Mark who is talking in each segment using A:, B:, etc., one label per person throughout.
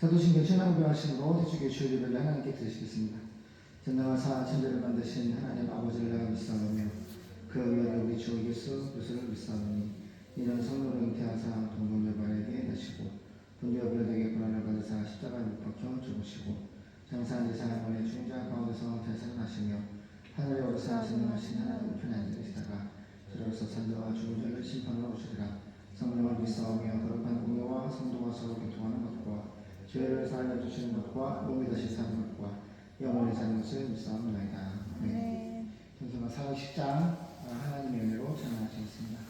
A: 사도신경 천황병하심으로 대주교 주요리를 하나님께 드리시겠습니다. 전능하사 천지를 만드신 하나님 아버지를 내가 믿사오며 그 위에 우리 주 예수 그리스도를 믿사오니 이는 성령으로 잉태하사 동정녀발에게 나시고 본디오빌라에게 고난을 받으사 십자가에 못 박혀 죽으시고 장사한 지 사흘 만에 죽은 자 가운데서 되살아나시며 하늘에 오르사 전능하신 하나님 우편에 앉으시다가 저로서 산자와 죽은 자를 심판하러 오시리라. 성령을 믿사오며 거룩한 공예와 성도와 서로 교통하는 것과 죄를 사하여 주시는 것과 몸이 다시 사는 것과 영원히 사는 것을 믿사옵나이다. 아멘. 성경은 40장 하나님의 은혜로 전하시겠습니다.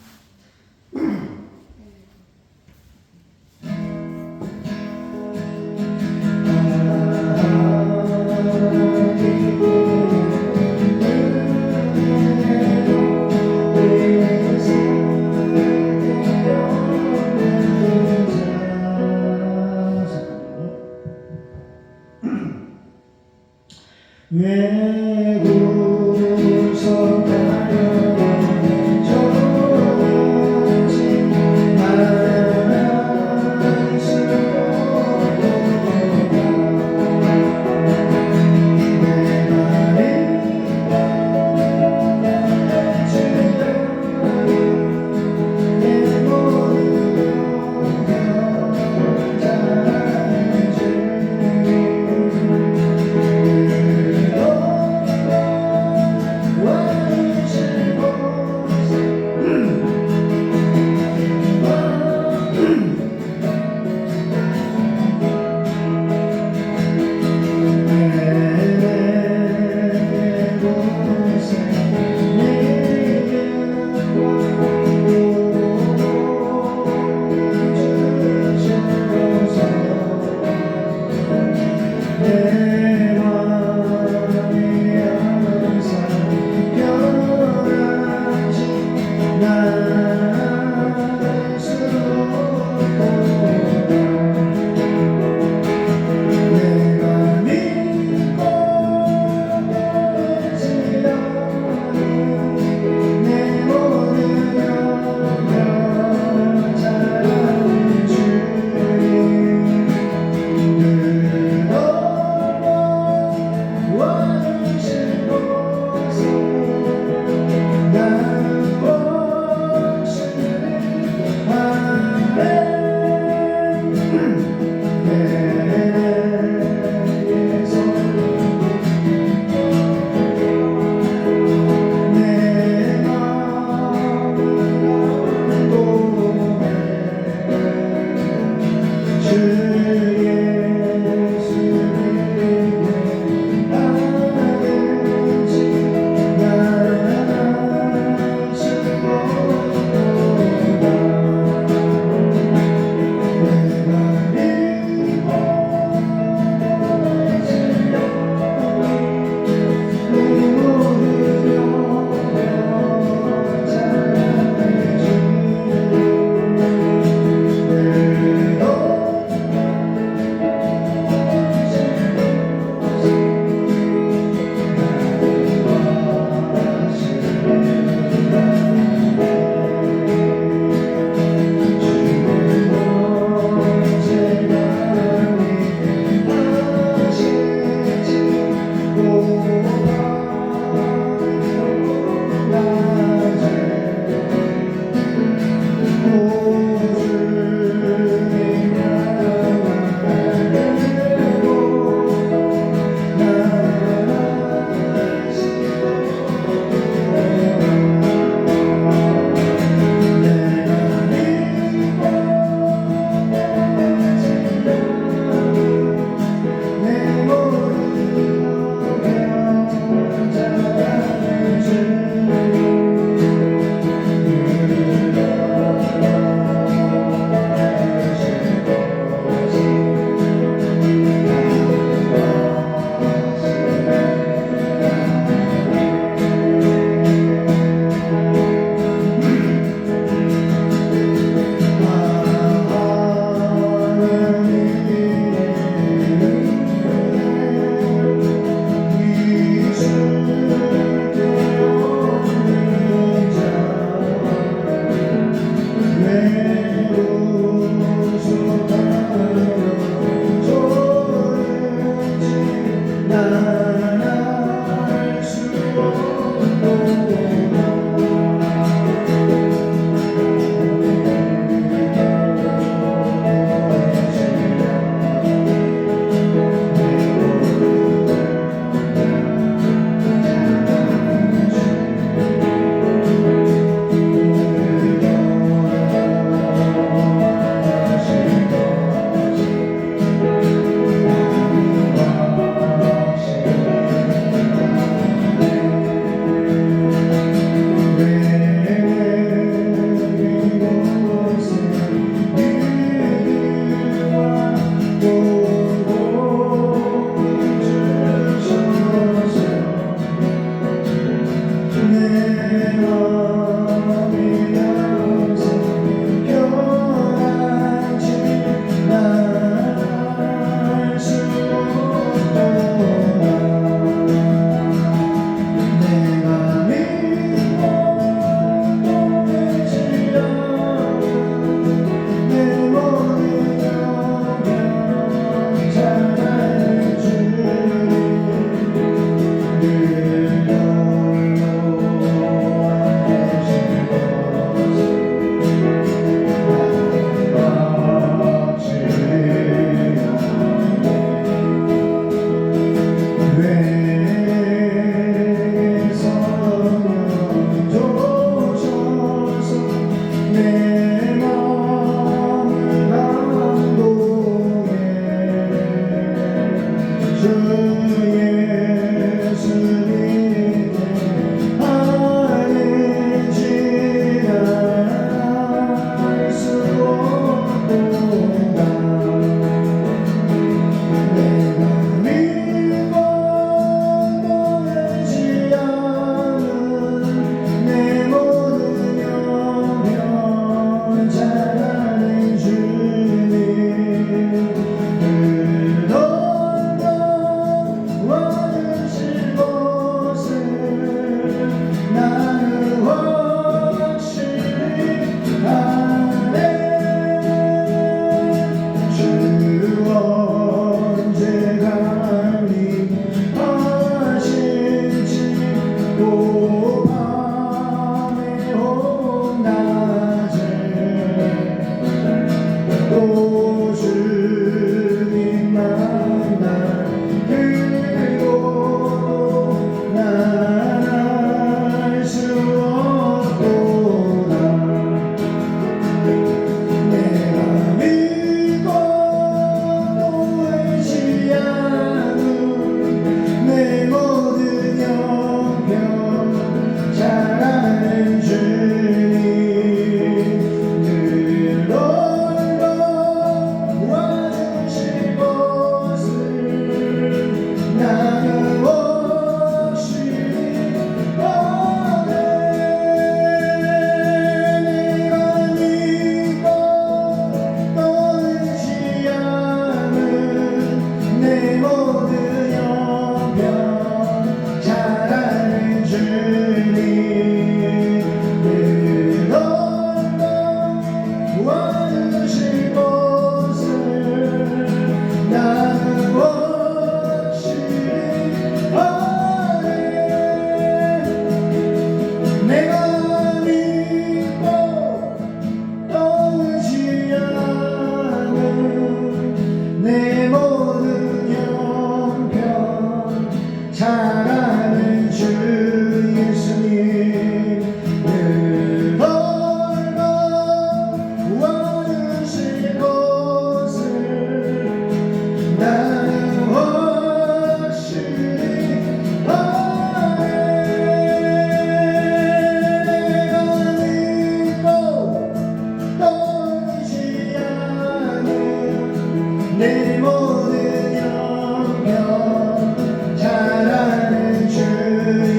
A: 내 모든 영역 잘하는 주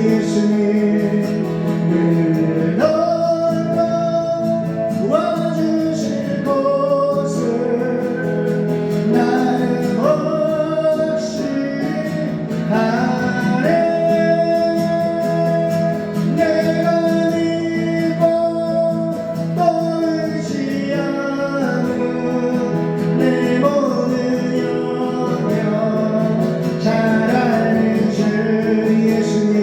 A: 예수님 늘 넓어 와주실 곳을 나는 확신하네 내가 믿고 또 의지하는 내 모든 영역 잘하는 주 예수님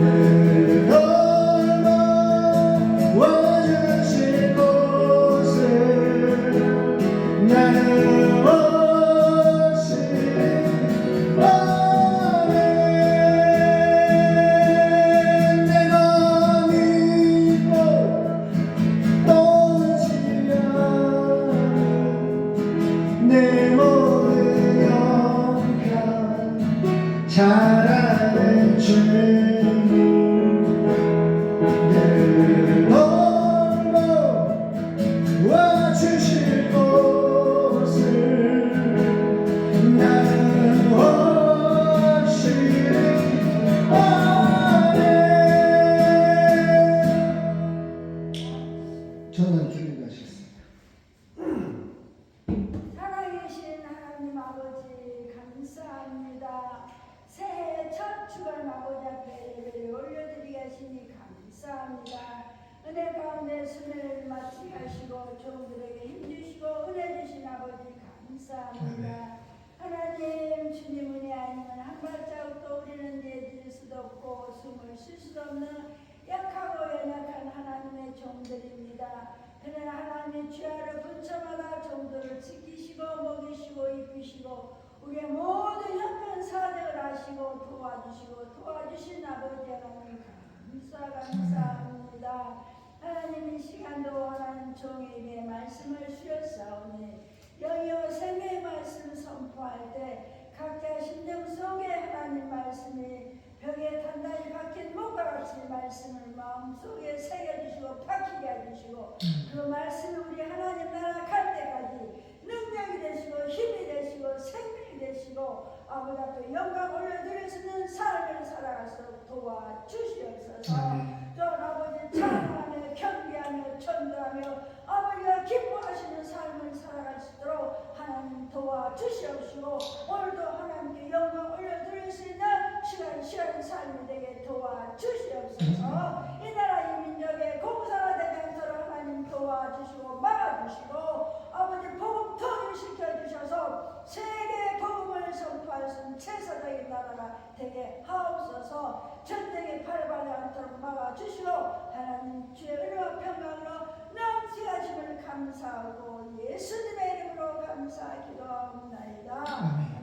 A: 늘 넓어 와주실 곳을 나는 확신하네 내가 믿고 또 의지하는 내 모든 영역 잘하는 주님 늘 넓어 와주실 곳을 나는 확신하네 저는 기도를 하시겠습니다.
B: 살아계신 하나님 아버지 감사합니다. 새해 첫 주간 아버지 앞에 예배를 올려드리게 하시니 감사합니다. 은혜 가운데 순회를 마치게 하시고 종들에게 힘주시고 은혜 주신 아버지 감사합니다. 하나님 주님 은혜 아니면 한 발자국도 우리는 내딜 수도 없고 숨을 쉴 수도 없는 약하고 연약한 하나님의 종들입니다. 그러나 하나님의 주야를 분처마다 종들을 지키시고 먹이시고 입히시고 우리의 모든 형편 사정을 하시고 도와주신 아버지 하나님 감사합니다. 하나님 이 시간도 하나님 종에게 말씀을 주셨사오니 영이와 생명의 말씀 선포할 때 각자 심령 속에 하나님 말씀이 벽에 단단히 박힌 목과 같이 말씀을 마음속에 새겨주시고 박히게 해주시고 그 말씀을 우리 하나님 나라 갈 때까지 능력이 되시고 힘이 되시고 생명이 되시고 아버지 앞에 영광 올려드릴 수 있는 삶을 살아가도록 도와주시옵소서. 또 아버지 찬양하며 경배하며 전도하며 아버지가 기뻐하시는 삶을 살아갈 수 있도록 하나님 도와주시옵시고 오늘도 하나님께 영광 올려드릴 수 있는 시간 삶이 되게 도와주시옵소서. 이 나라 이 민족의 공사가 되지 않도록 하나님 도와주시고 막아주시고 아버지 복음 통일시켜주셔서 세계의 복음을 선포할 수 있는 제사장의 나라가 되게 하옵소서. 전쟁에 발발하지 않도록 막아주시고 하나님 주의 은혜와 평강으로 넘치하심을 감사하고 예수님의 이름으로 감사기도하옵나이다. 아멘.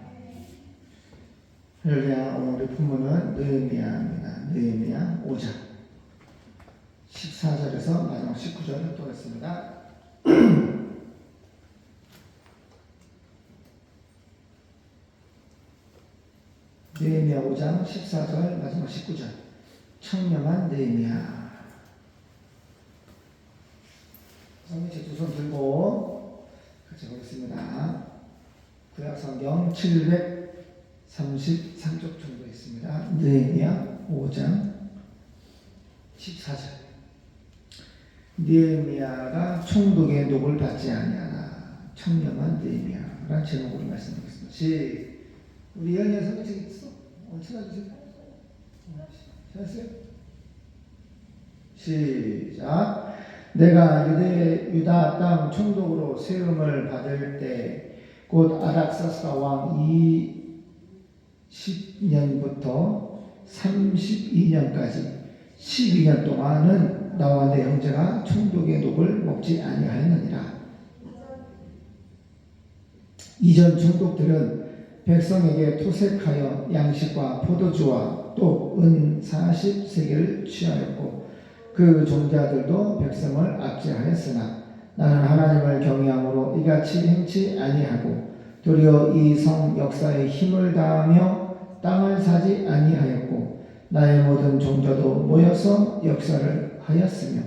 A: 할렐루야. 오늘 우리 본문은 느헤미야입니다. 느헤미야 5장 14절에서 마지막 19절을 보겠습니다. 느헤미야 5장 14절 마지막 19절 청렴한 느헤미야. 성경책 두 손 들고 같이 보겠습니다. 구약성경 733쪽 정도 있습니다. 느헤미야 5장 14절 느헤미야가 총독의 녹을 받지 아니하나 청렴한 느헤미야라는 제목으로 말씀드리겠습니다. 우리 연예 성경책 있어? 찾아주세요. 찾았어요? 시작. 내가 유다 땅 총독으로 세움을 받을 때 곧 아닥사스다 왕 20년부터 32년까지 12년 동안은 나와 내 형제가 총독의 녹을 먹지 아니하였느니라. 이전 총독들은 백성에게 토색하여 양식과 포도주와 또 은 40세겔을 취하였고 그 종자들도 백성을 압제하였으나 나는 하나님을 경외함으로 이같이 행치 아니하고 도리어 이 성 역사에 힘을 다하며 땅을 사지 아니하였고 나의 모든 종자도 모여서 역사를 하였으며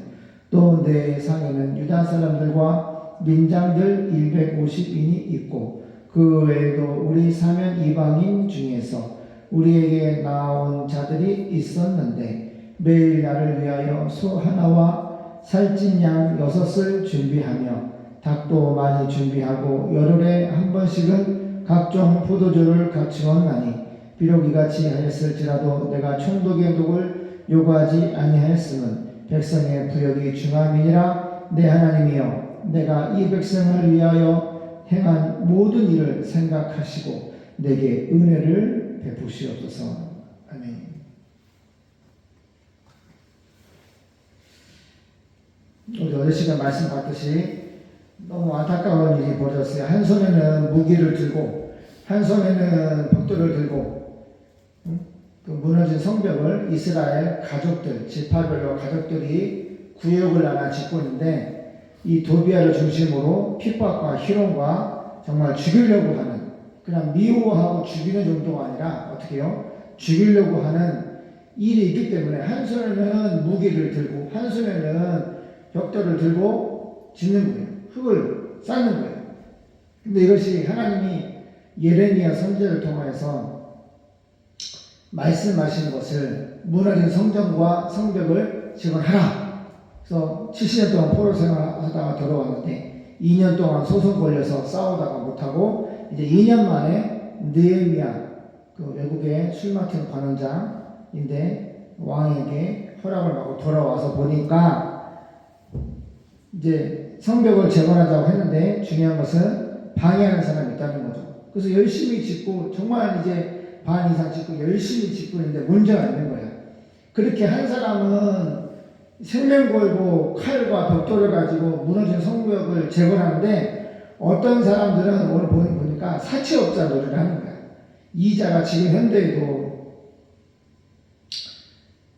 A: 또 내 상에는 유다 사람들과 민장들 150인이 있고 그 외에도 우리 사면 이방인 중에서 우리에게 나온 자들이 있었는데 매일 나를 위하여 소 하나와 살찐 양 6을 준비하며 닭도 많이 준비하고 열흘에 한 번씩은 각종 포도주를 갖추었나니 비록 이같이 하였을지라도 내가 총독의 독을 요구하지 아니하였음은 백성의 부역이 중함이니라. 내 하나님이여, 내가 이 백성을 위하여 행한 모든 일을 생각하시고 내게 은혜를 베푸시옵소서. 아멘. 우리 어제 시간 말씀 받듯이 너무 안타까운 일이 벌어졌어요. 한 손에는 무기를 들고 한 손에는 벽돌을 들고 그 무너진 성벽을 이스라엘 가족들, 지파별로 가족들이 구역을 하나 짓고 있는데 이 도비아를 중심으로 핍박과 희롱과 정말 죽이려고 하는, 그냥 미워하고 죽이는 정도가 아니라 어떻게 해요? 죽이려고 하는 일이 있기 때문에 한 손에는 무기를 들고 한 손에는 벽돌을 들고 짓는 거예요. 흙을 쌓는 거예요. 근데 이것이 하나님이 예레미야 선지자를 통하여서 말씀하시는 것을 무너진 성전과 성벽을 재건하라. 그래서 70년 동안 포로 생활하다가 돌아왔는데 2년 동안 소송 걸려서 싸우다가 못하고 이제 2년 만에 느헤미야 그 외국의 술 맡은 관원장인데 왕에게 허락을 받고 돌아와서 보니까 이제 성벽을 재건하자고 했는데 중요한 것은 방해하는 사람이 있다는 거죠. 그래서 열심히 짓고 정말 이제 반 이상 짓고 열심히 짓고 있는데 문제가 있는 거예요. 그렇게 한 사람은 생명 걸고 칼과 벽돌을 가지고 무너진 성벽을 재건하는데 어떤 사람들은 오늘 보니까 사채업자 노릇을 하는 거야. 이자가 지금 현대에도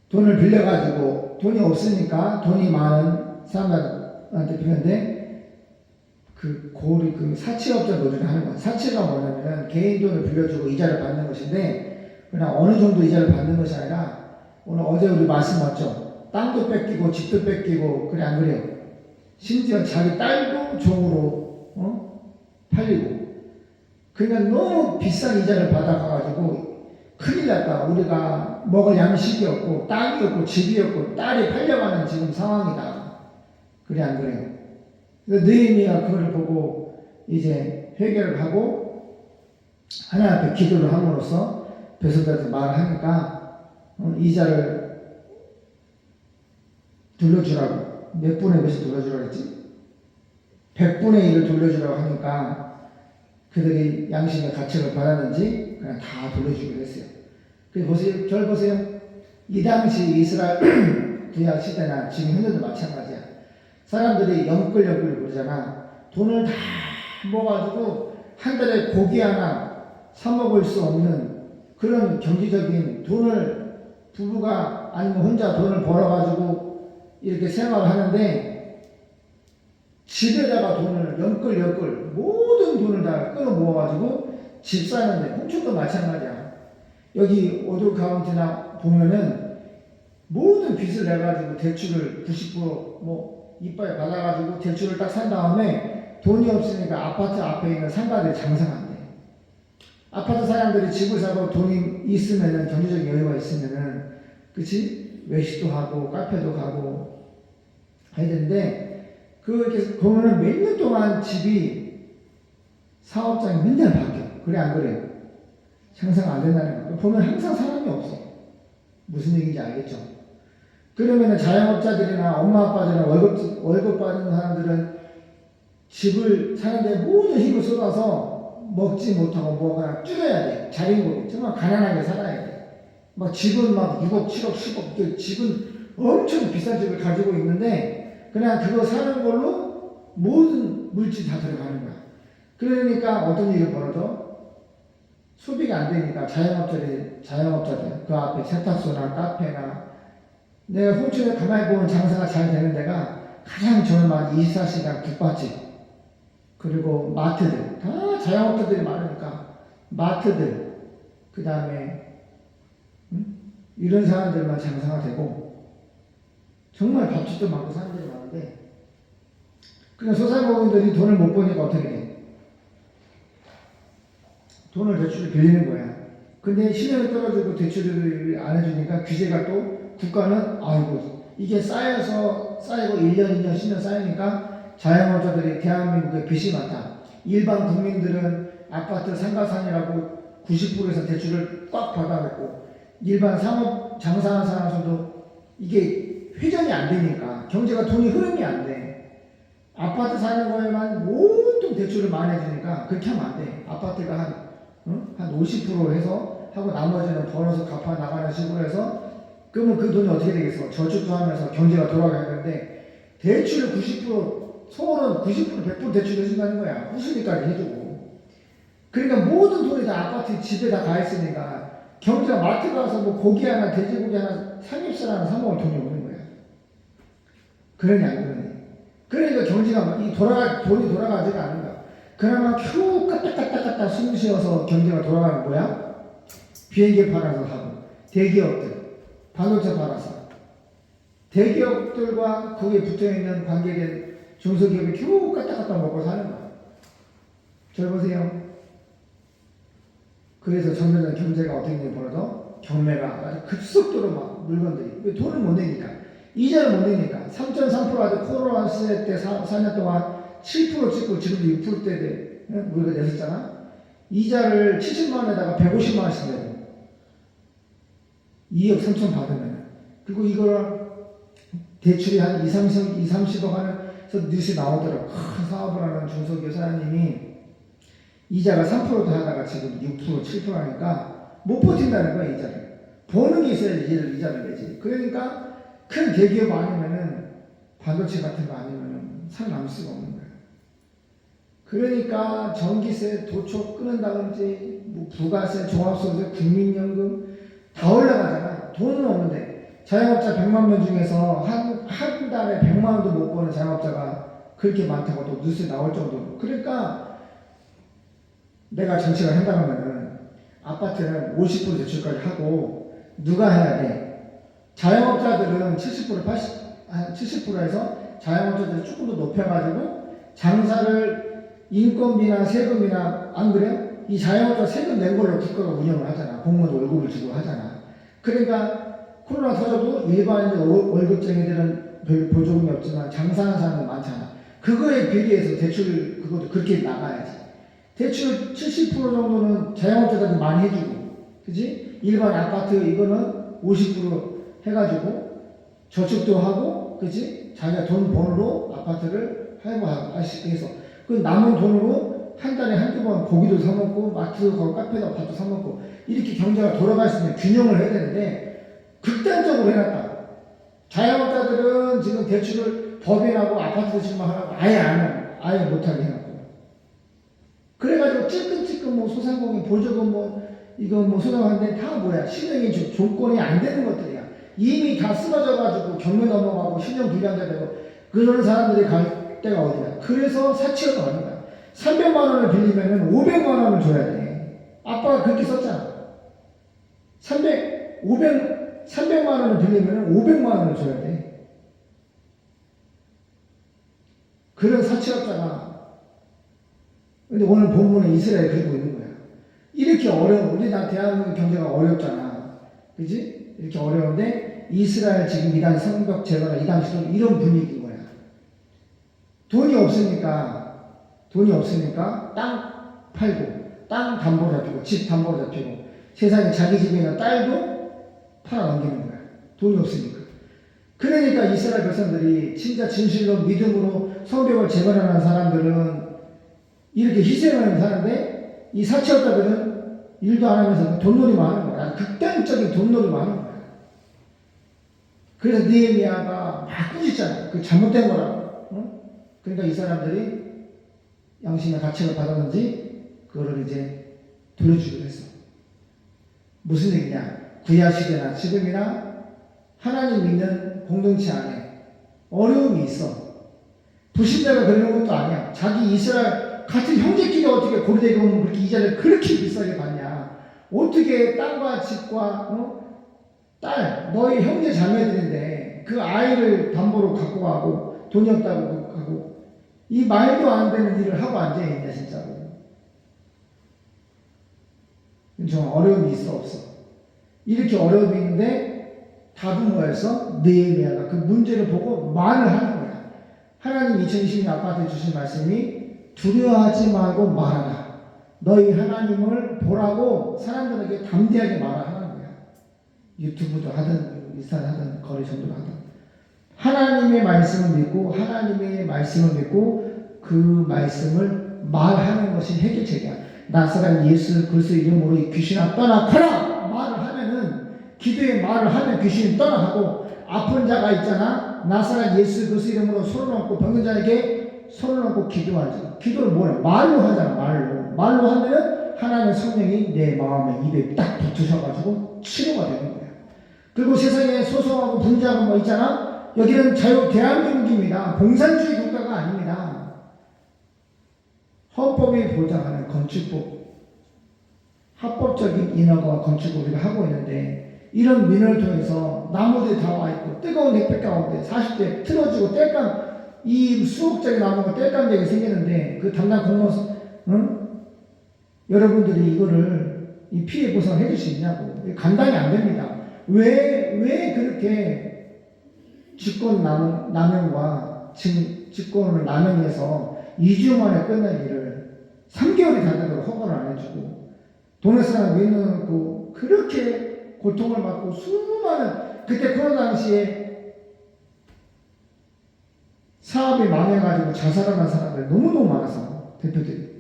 A: 돈을 빌려가지고 돈이 없으니까 돈이 많은 사람한테 빌렸는데 그 사채업자 노릇을 하는 거야. 사채가 뭐냐면 개인 돈을 빌려주고 이자를 받는 것인데 그냥 어느 정도 이자를 받는 것이 아니라 오늘 어제 우리 말씀 봤죠? 땅도 뺏기고 집도 뺏기고 그래 안 그래요? 심지어 자기 딸도 종으로 팔리고 그러니까 너무 비싼 이자를 받아가지고 큰일 났다. 우리가 먹을 양식이 없고 땅이 없고 집이 없고 딸이 팔려가는 지금 상황이다. 그래 안 그래요? 느헤미야 그걸 보고 이제 해결을 하고 하나님 앞에 기도를 함으로써 백성들한테 말을 하니까 이자를 돌려주라고 몇 분의 몇을 돌려주라고 했지? 100분의 1을 돌려주라고 하니까 그들이 양심의 가책을 받았는지 그냥 다 돌려주기로 했어요. 그래서 보세요, 절 보세요. 이 당시 이스라엘 구약 시대나 지금 현재도 마찬가지야. 사람들이 영끌영끌 그러잖아. 돈을 다 모아가지고 한 달에 고기 하나 사 먹을 수 없는 그런 경제적인 돈을 부부가 아니면 혼자 돈을 벌어가지고 이렇게 생활을 하는데 집에다가 돈을 영끌영끌 모든 돈을 다 끌어 모아가지고 집 사는데 홍천도 마찬가지야. 여기 오돌 카운티나 보면은 모든 빚을 내가지고 대출을 90% 이빨 받아가지고 대출을 딱 산 다음에 돈이 없으니까 아파트 앞에 있는 상가들이 장사가 안 돼. 아파트 사람들이 집을 사고 돈이 있으면은 경제적인 여유가 있으면은 그치? 외식도 하고 카페도 가고 해야 되는데 그렇게 보면은 몇 년 동안 집이 사업장이 맨날 바뀌어. 그래 안 그래요? 장사가 안 된다는 거. 보면 항상 사람이 없어. 무슨 얘기인지 알겠죠? 그러면 자영업자들이나 엄마 아빠들이나 월급 받는 사람들은 집을 사는데 모든 힘을 쏟아서 먹지 못하고 뭐가 줄여야 돼. 자린고비. 정말 가난하게 살아야 돼. 막 집은 막 6억, 7억, 10억, 집은 엄청 비싼 집을 가지고 있는데 그냥 그거 사는 걸로 모든 물질이 다 들어가는 거야. 그러니까 어떤 일이 벌어져? 소비가 안 되니까 자영업자들 그 앞에 세탁소나 카페나 내가 홍천에 가만히 보면 장사가 잘 되는 데가 가장 저렴한 24시간 국밥집 그리고 마트들 다 자영업자들이 많으니까 마트들 그 다음에 이런 사람들만 장사가 되고 정말 밥집도 많고 사람들이 많은데 그러니까 소상공인들이 돈을 못 버니까 어떻게 돼? 돈을 대출을 빌리는 거야. 근데 신용이 떨어지고 대출을 안 해주니까 규제가 또 국가는 아이고 이게 쌓이고 1년, 2년, 10년 쌓이니까 자영업자들이 대한민국에 빚이 많다. 일반 국민들은 아파트 상가산이라고 90%에서 대출을 꽉 받아냈고 일반 상업 장사하는 사람들도 이게 회전이 안 되니까 경제가 돈이 흐름이 안 돼. 아파트 사는 거에만 모든 대출을 많이 해주니까 그렇게 하면 안 돼. 아파트가 한 50% 해서 하고 나머지는 벌어서 갚아 나가는 식으로 해서 그러면 그 돈이 어떻게 되겠어? 저축도 하면서 경제가 돌아가야 되는데 대출을 90% 서울은 90% 100% 대출을 해준다는 거야. 후순위까지 해주고. 그러니까 모든 돈이 다 아파트 집에 다 가 있으니까 경제가 마트 가서 뭐 고기 하나 돼지고기 하나 삼겹살 하나 사 먹을 돈이 없는 거야. 그러니 안 그러니? 그러니까 경제가 돈이 돌아가지가 않는 거야. 그나마 겨우 까딱까딱까딱 숨 쉬어서 경제가 돌아가는 거야. 비행기 팔아서 하고 대기업들 반도체 팔아서 대기업들과 거기에 붙어있는 관계된 중소기업이 겨우 까딱까딱 먹고 사는 거야. 잘 보세요. 그래서 점점 경제가 어떻게 벌어져? 경매가 아주 급속도로 막 물건들이 왜 돈을 못 내니까 이자를 못 내니까 3.3% 아주 코로나 시대 때 4년 동안 7% 찍고 지금도 6%대 우리가 냈었잖아. 이자를 70만 원에다가 150만 원씩 내고 2억 3천 받으면 그리고 이걸 대출이 한 30억 하면서 뉴스 나오더라고. 큰 사업을 하는 중소기업 사장님이 이자가 3%도 하다가 지금 6% 7% 하니까 못 버틴다는 거야. 이자를 버는 게 있어야지 이자를 내지. 그러니까 큰 대기업 아니면은 반도체 같은 거 아니면은 살아남을 수가 없는 거야. 그러니까 전기세 도초 끊는다든지 뭐 부가세 종합소득 국민연금 다 올라가잖아. 돈은 없는데 자영업자 100만 명 중에서 한 달에 100만 원도 못 버는 자영업자가 그렇게 많다고 또 뉴스에 나올 정도로. 그러니까 내가 정책을 한다면은 아파트는 50% 대출까지 하고 누가 해야 돼? 자영업자들은 70% 70%에서 자영업자들이 조금 더 높여가지고 장사를 인건비나 세금이나 안 그래요? 이 자영업자 세금 낸 걸로 국가가 운영을 하잖아. 공무원 월급을 주고 하잖아. 그러니까 코로나 터져도 일반인 월급쟁이들은 별 보조금이 없지만 장사하는 사람은 많잖아. 그거에 비례해서 대출 그것도 그렇게 나가야지. 대출 70% 정도는 자영업자들이 많이 해주고, 그지? 일반 아파트 이거는 50% 해가지고 저축도 하고, 그지? 자기가 돈 번으로 아파트를 할부 할 수 있게 해서 그 남은 돈으로 한 달에 한두 번 고기도 사 먹고 마트도 가고 카페도 밥도 사 먹고 이렇게 경제가 돌아갈 수 있는 균형을 해야 되는데 극단적으로 해놨다. 자영업자들은 지금 대출을 법인하고 아파트 대출만 하라고 아예 못하게 해놨고. 그래가지고 찔끔찔끔 뭐 소상공인 보조금 이거 소상공인데 다 뭐야 신용이 조건이 안 되는 것들이야. 이미 다 쓰러져가지고 경매 넘어가고 신용 불량자 되고 그런 사람들이 갈 데가 어디야. 그래서 사치가 가는 거야. 300만 원을 빌리면은 500만 원을 줘야 돼. 아빠가 그렇게 썼잖아. 300만 원을 빌리면은 500만 원을 줘야 돼. 그런 사치업자가 근데 오늘 본문에 이스라엘 그리고 있는 거야. 이렇게 어려운, 우리나라 대한민국 경제가 어렵잖아. 그지? 이렇게 어려운데, 이스라엘 지금 이단 성벽 제거나 이 당시도 이런 분위기인 거야. 돈이 없으니까 땅 팔고, 땅 담보로 잡히고, 집 담보로 잡히고, 세상에 자기 집에 있는 딸도 팔아 넘기는 거야. 돈이 없으니까. 그러니까 이스라엘 백성들이 진짜 진실로 믿음으로 성벽을 재건하는 사람들은 이렇게 희생을 사는데 이 사채업자들은 일도 안 하면서 돈놀이만 하는 거야. 극단적인 돈놀이만 하는 거야. 그래서 느헤미야가 막 꾸짖잖아. 그 잘못된 거라고. 응? 그러니까 이 사람들이 양심의 가책을 받았는지 그거를 이제 돌려주기로 했어. 무슨 얘기냐? 구약 시대나 지금이나 하나님 믿는 공동체 안에 어려움이 있어. 불신자가 그러는 것도 아니야. 자기 이스라엘 같은 형제끼리 어떻게 고리되고 오면 그렇게 이자를 그렇게 비싸게 받냐? 어떻게 땅과 집과 딸 너희 형제 자매들인데 그 아이를 담보로 갖고 가고 돈이 없다고 하고 이 말도 안 되는 일을 하고 앉아있냐 진짜로. 정말 어려움이 있어 없어? 이렇게 어려움이 있는데 답은 뭐였어? 느헤미야가 그 문제를 보고 말을 하는 거야. 하나님 2020년 아빠한테 주신 말씀이 두려워하지 말고 말하라. 너희 하나님을 보라고 사람들에게 담대하게 말하라는 거야. 유튜브도 하든 인스타 하든 거리 전도를 하든 하나님의 말씀을 믿고 하나님의 말씀을 믿고 그 말씀을 말하는 것이 해결책이야. 나사렛 예수 그리스도 이름으로 귀신아 떠나가라 말을 하면은 기도에 말을 하면 귀신이 떠나가고 아픈 자가 있잖아. 나사렛 예수 그리스도 이름으로 손을 얹고 병든 자에게 손을 얹고 기도하지. 기도를 뭐래? 말로 하잖아. 말로 하면은 하나님의 성령이 내 마음에 입에 딱 붙으셔가지고 치료가 되는 거야. 그리고 세상에 소송하고 분쟁하고 뭐 있잖아. 여기는 자유 대한민국입니다. 공산주의 국가가 아닙니다. 헌법이 보장하는 건축법, 합법적인 인허가와 건축을 우리가 하고 있는데 이런 민원을 통해서 나무들이 다 와 있고 뜨거운 햇빛 가운데 40대 틀어지고 땔감 이 수억짜리 나무가 땔감되게 생기는데 그 담당 공무원 여러분들이 이거를 이 피해 보상을 해줄 수 있냐고. 감당이 안 됩니다. 왜 그렇게 직권 남용과 직권을 남용해서 2주 만에 끝난 일을 3개월이 다 되도록 허가를 안 해주고 돈을 사람 밀어넣고 그렇게 고통을 받고 수많은 그때 코로나 당시에 사업이 망해가지고 자살하는 사람들이 너무너무 많아서 대표들이.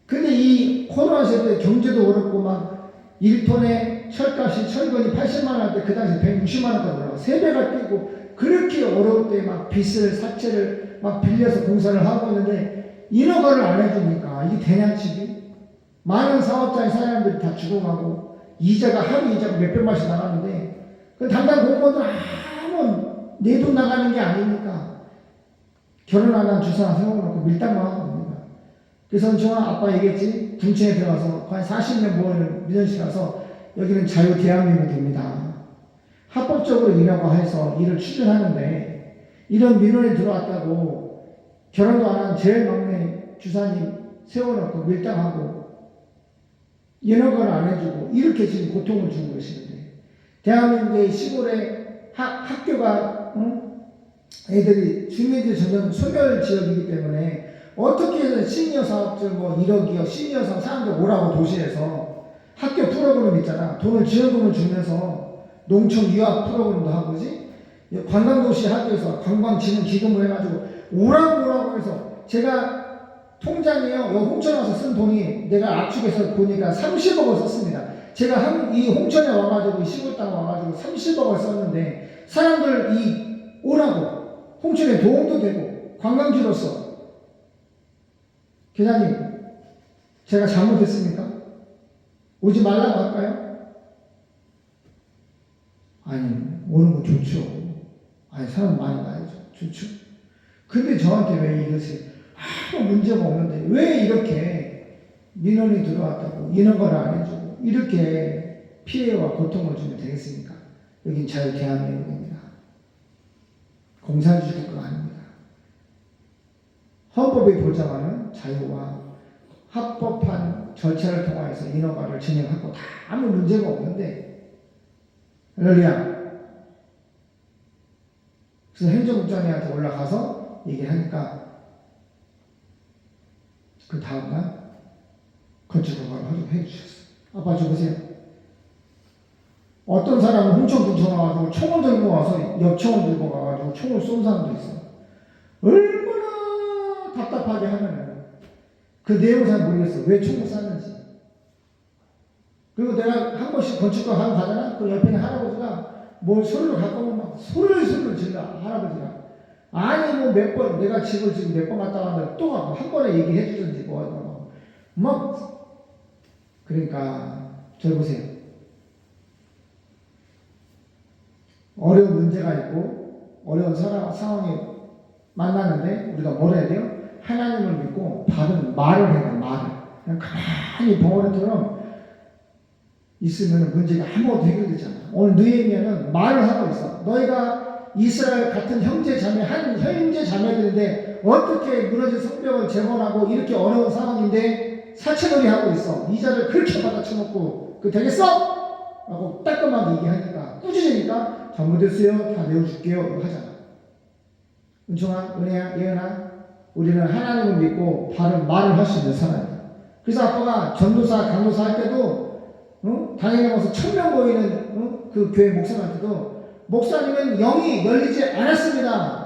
A: 근데 이 코로나 시대 경제도 어렵고 막 1톤에 철값이 철근이 80만 원 할 때 그 당시 160만 원까지 올라가 3배가 뛰고 그렇게 어려울 때 막 빚을 사채를 막 빌려서 공사를 하고 있는데 인허가를 안 해주니까 이게 대량치기. 많은 사업자의 사람들이 다 죽어가고 이자가 하루 이자가 몇백만씩 나가는데 그 담당 공무원들 아무 내 돈 나가는 게 아니니까 결혼 안 한 주사 세워놓고 밀당만 하고 있는 거야. 그래서 저는 아빠 얘기했지. 군청에 들어가서 거의 40년 모이는 민원실에서 여기는 자유 대한민국입니다. 합법적으로 일하고 해서 일을 추진하는데 이런 민원이 들어왔다고 결혼도 안 한 제일 막내 주사님 세워놓고 밀당하고 인허가를 안 해주고 이렇게 지금 고통을 주고 계시는데 대한민국의 시골에 학교가 애들이 주민들 점점 소멸 지역이기 때문에 어떻게 해서 시니어 사업들 뭐 1억이요 시니어 사업 사람들 오라고 도시에서 학교 프로그램 있잖아. 돈을 지원금을 주면서 농촌 유학 프로그램도 하고 그지? 관광도시 학교에서 관광진흥기금을 해가지고 오라고 해서 제가 통장이요 홍천에 와서 쓴 돈이 내가 압축해서 보니까 30억을 썼습니다. 제가 이 홍천에 와가지고 시골 땅 와가지고 30억을 썼는데 사람들 오라고 홍천에 도움도 되고 관광지로서 계장님 제가 잘못했습니까? 오지 말라고 할까요? 아니 오는 거 좋죠. 아니 사람 많이 와야죠. 좋죠. 근데 저한테 왜 이것이 아무 문제가 없는데 왜 이렇게 민원이 들어왔다고 인허가를 안 해주고 이렇게 피해와 고통을 주면 되겠습니까? 여긴 자유 대한민국입니다. 공산주의 국가가 아닙니다. 헌법이 보장하는 자유와 합법한 절차를 통해서 인허가를 진행하고 다 아무 문제가 없는데 할렐루야. 그래서 행정국장님한테 올라가서 얘기하니까 그 다음날 건축허가를 해주셨어요. 아빠 저 보세요. 어떤 사람은 홍천군청 와가지고 총을 들고 와서 엽총을 들고 와가지고 총을 쏜 사람도 있어요. 얼마나 답답하게 하면은 그 내용을 잘 모르겠어. 왜 총을 쐈는지. 그리고 내가 한 번씩 건축가 가잖아. 그 옆에 있는 할아버지가 뭘 소리를 갖고 오면 막 소리를 질러 할아버지가. 아니 뭐 몇 번 내가 집을 지금 몇 번 갔다 왔는데 또 가고 한 번에 얘기해 주든지 뭐 그러니까 저기 보세요. 어려운 문제가 있고 어려운 상황이 만나는데 우리가 뭘 해야 돼요? 하나님을 믿고 바른 말을 해야 돼요. 말을. 그냥 가만히 벙어리처럼 있으면 문제가 아무것도 해결되잖아. 오늘 느헤미야는 말을 하고 있어. 너희가 이스라엘 같은 형제 자매, 한 형제 자매들인데 어떻게 무너진 성벽을 재건하고 이렇게 어려운 상황인데 사채놀이 하고 있어. 이자를 그렇게 받아쳐놓고 그 되겠어? 라고 따끔하게 얘기하니까 꾸짖으니까 잘못했어요. 다 내어줄게요. 이거 하잖아. 은총아, 은혜야, 예은아, 우리는 하나님을 믿고 바른 말을 할 수 있는 사람이야. 그래서 아빠가 전도사, 강도사 할 때도 당연히 와서 1000명 모이는 그 교회 목사한테도 목사님은 영이 열리지 않았습니다.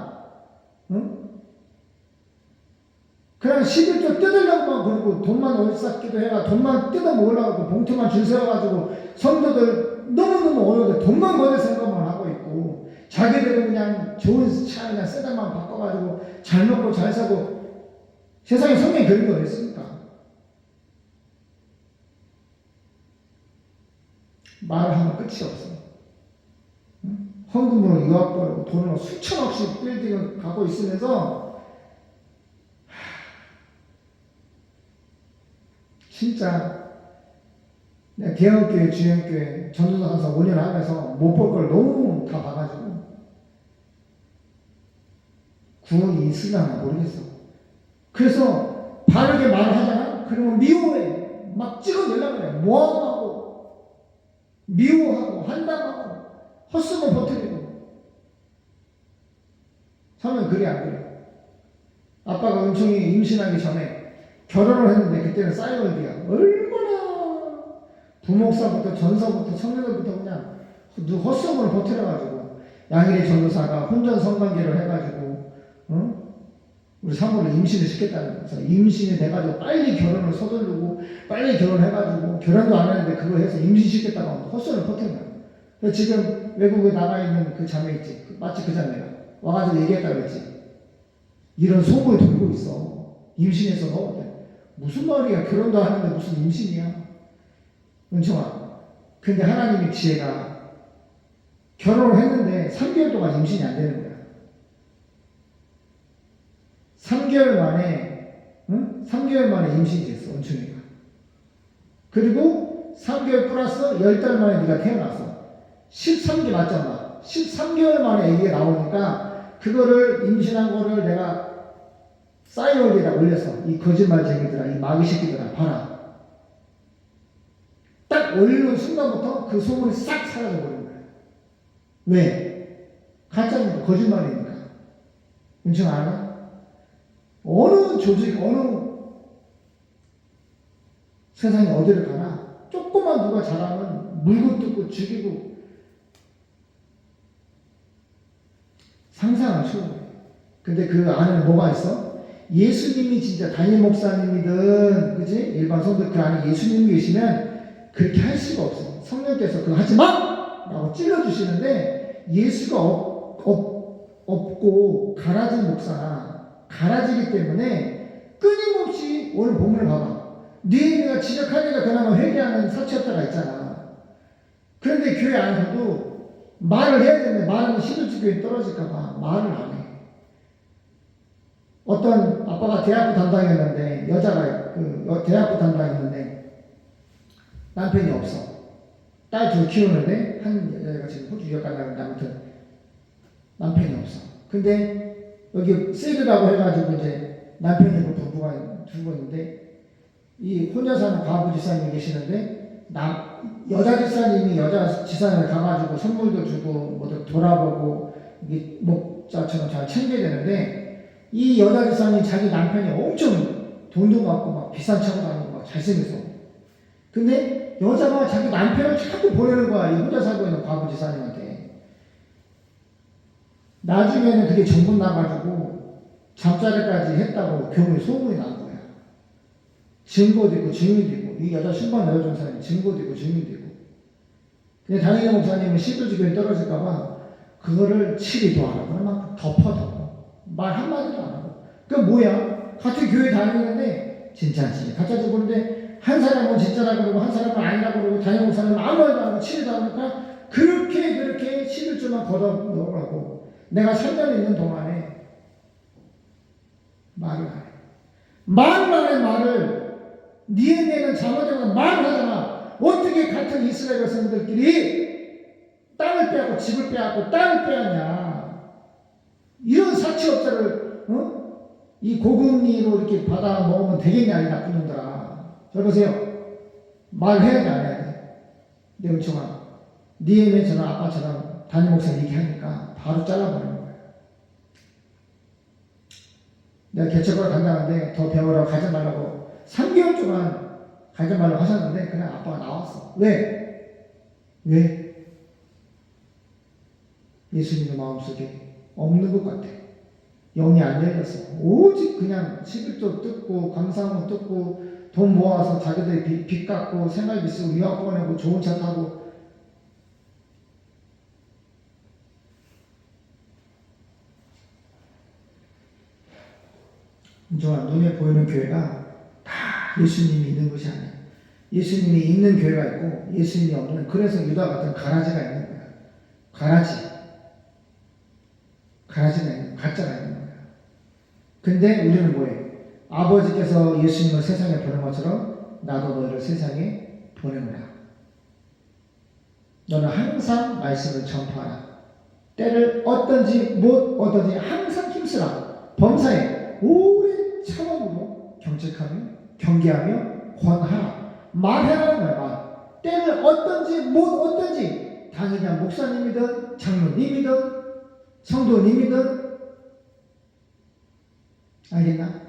A: 그냥 11조 뜯으려고만 그러고 돈만 얼싸기도 해가 돈만 뜯어 먹으려고 봉투만 줄 세워가지고 성도들 너무너무 어려운데 돈만 벌릴 생각만 하고 있고 자기들은 그냥 좋은 차 그냥 세단만 바꿔가지고 잘 먹고 잘 사고 세상에 성경이 그런 거 어딨습니까? 말을 하면 끝이 없어. 헌금으로 유학 벌고 돈으로 수천억씩 빌딩을 갖고 있으면서 진짜 내가 개헌교회, 주연교회, 전도사 강사 5년 하면서 못 볼 걸 너무 다 봐가지고 구원이 있으려나 모르겠어. 그래서 바르게 말을 하잖아? 그러면 미워해. 막 찍어내려고 그래. 모함하고 미워하고 한담하고 헛소문 버뜨리고 사람은 그래 안 그래? 아빠가 은총이 임신하기 전에 결혼을 했는데 그때는 싸이월드야. 얼마나 부목사부터 전서부터 청년들부터 그냥 헛소문을 버텨가지고 양일의 전도사가 혼전 성관계를 해가지고 우리 사모를 임신을 시켰다는 거죠. 임신이 돼가지고 빨리 결혼을 서두르고 빨리 결혼해가지고 결혼도 안 했는데 그거 해서 임신시켰다고 헛소문을 버틴 거야. 지금 외국에 나가 있는 그 자매 있지. 마치 그 자매가 와가지고 얘기했다고 그랬지. 이런 소문이 돌고 있어. 임신해서 너 무슨 말이야? 결혼도 하는데 무슨 임신이야? 은총아. 근데 하나님의 지혜가 결혼을 했는데 3개월 동안 임신이 안 되는 거야. 3개월 만에 3개월 만에 임신이 됐어. 은총이가. 그리고 3개월 플러스 10달 만에 네가 태어났어. 13개 맞잖아. 13개월 만에 아기가 나오니까 그거를 임신한 거를 내가 싸이월드에다 올려서 이 거짓말쟁이들아, 이 마귀 새끼들아, 봐라. 딱 올리는 순간부터 그 소문이 싹 사라져버린 거야. 왜? 가짜니까, 거짓말이니까. 은총 알아? 어느 조직, 어느 세상에 어디를 가나 조금만 누가 잘하면 물건 뜯고 죽이고 상상을 초월해. 근데 그 안에는 뭐가 있어? 예수님이 진짜 담임 목사님이든 그지 일반 성도 그 안에 예수님이 계시면 그렇게 할 수가 없어. 성령께서 그거 하지 마! 라고 찔러주시는데 예수가 없고 가라진 목사나 가라지기 때문에 끊임없이 오늘 본문을 봐봐. 니네가 지적하니까 그나마 회개하는 사채업자가 있잖아. 그런데 교회 안에서도 말을 해야 되는데 말하면 시들지 교회 떨어질까봐 말을 안 해. 어떤 아빠가 대학부 담당이었는데 여자가 대학부 담당이었는데 남편이 없어. 딸 둘 키우는데 한 여자가 지금 호주 유학 가려는데 아무튼 남편이 없어. 근데 여기 세르라고 해가지고 이제 남편이 있고 부부가 두 분인데 이 혼자 사는 과부 지사님이 계시는데 여자 지사님이 여자 지사님을 가가지고 선물도 주고 뭐도 돌아보고 이게 목자처럼 잘 챙겨야 되는데 이 여자 지사님이 자기 남편이 엄청 돈도 많고 막 비싼 차고 다니고 막 잘생겼어. 근데 여자가 자기 남편을 자꾸 보내는 거야. 이 혼자 살고 있는 과부 지사님한테. 나중에는 그게 전문 나가지고 잠자리까지 했다고 교무에 소문이 난 거야. 증거도 있고 증인도 있고 이 여자 신방 여자 전사님 증거도 있고 증인도 있고. 근데 당연히 목사님은 시도지교에 떨어질까봐 그거를 치리도 안 하고 막 덮어. 말 한마디도 안 하고. 그럼 뭐야? 같은 교회 다니는데 진짜지. 가짜지 보는데 한 사람은 진짜라 그러고 한 사람은 아니라 그러고 담임 목사님은 아무 말도 안 하고 치리도 안 하니까 그렇게 11조만 걷어 넣으라고. 내가 3년 있는 동안에 말을 안 해. 말을 안 해. 말을. 니네는 잘못하면 말을 하잖아. 어떻게 같은 이스라엘 백성들끼리 땅을 빼앗고 집을 빼앗고 땅을 빼앗냐. 이런 사채업자를 이 고금리로 이렇게 받아 먹으면 되겠냐 이 나쁜 놈들아. 잘 보세요. 말해야 돼 안 해야 돼? 내 은총아, 네 애매처럼 아빠처럼 담임 목사 얘기하니까 바로 잘라버리는 거야. 내가 개척을 간다는데 더 배우라고 가지 말라고 3개월 동안 가지 말라고 하셨는데 그냥 아빠가 나왔어. 왜? 예수님의 마음속에 없는 것 같아. 영이 안 열렸어. 오직 그냥 11조 뜯고 감사함을 뜯고 돈 모아서 자기들이 빚 갚고 생활비 쓰고 유학 보내고 좋은 차 타고. 정말 눈에 보이는 교회가 다 예수님이 있는 것이 아니야. 예수님이 있는 교회가 있고 예수님이 없는, 그래서 유다 같은 가라지가 있는 거야. 가라지가 있는, 가짜가 있는 거야. 근데 우리는 뭐해? 아버지께서 예수님을 세상에 보낸 것처럼 나도 너희를 세상에 보내노라. 너는 항상 말씀을 전파하라. 때를 어떤지 못 어떤지 항상 힘쓰라. 범사에 오랜 참음으로 경책하며 경계하며 권하라. 말해라는 거야. 말. 때를 어떤지 못 어떤지, 당연히 목사님이든 장로님이든 성도님이든, 알겠나?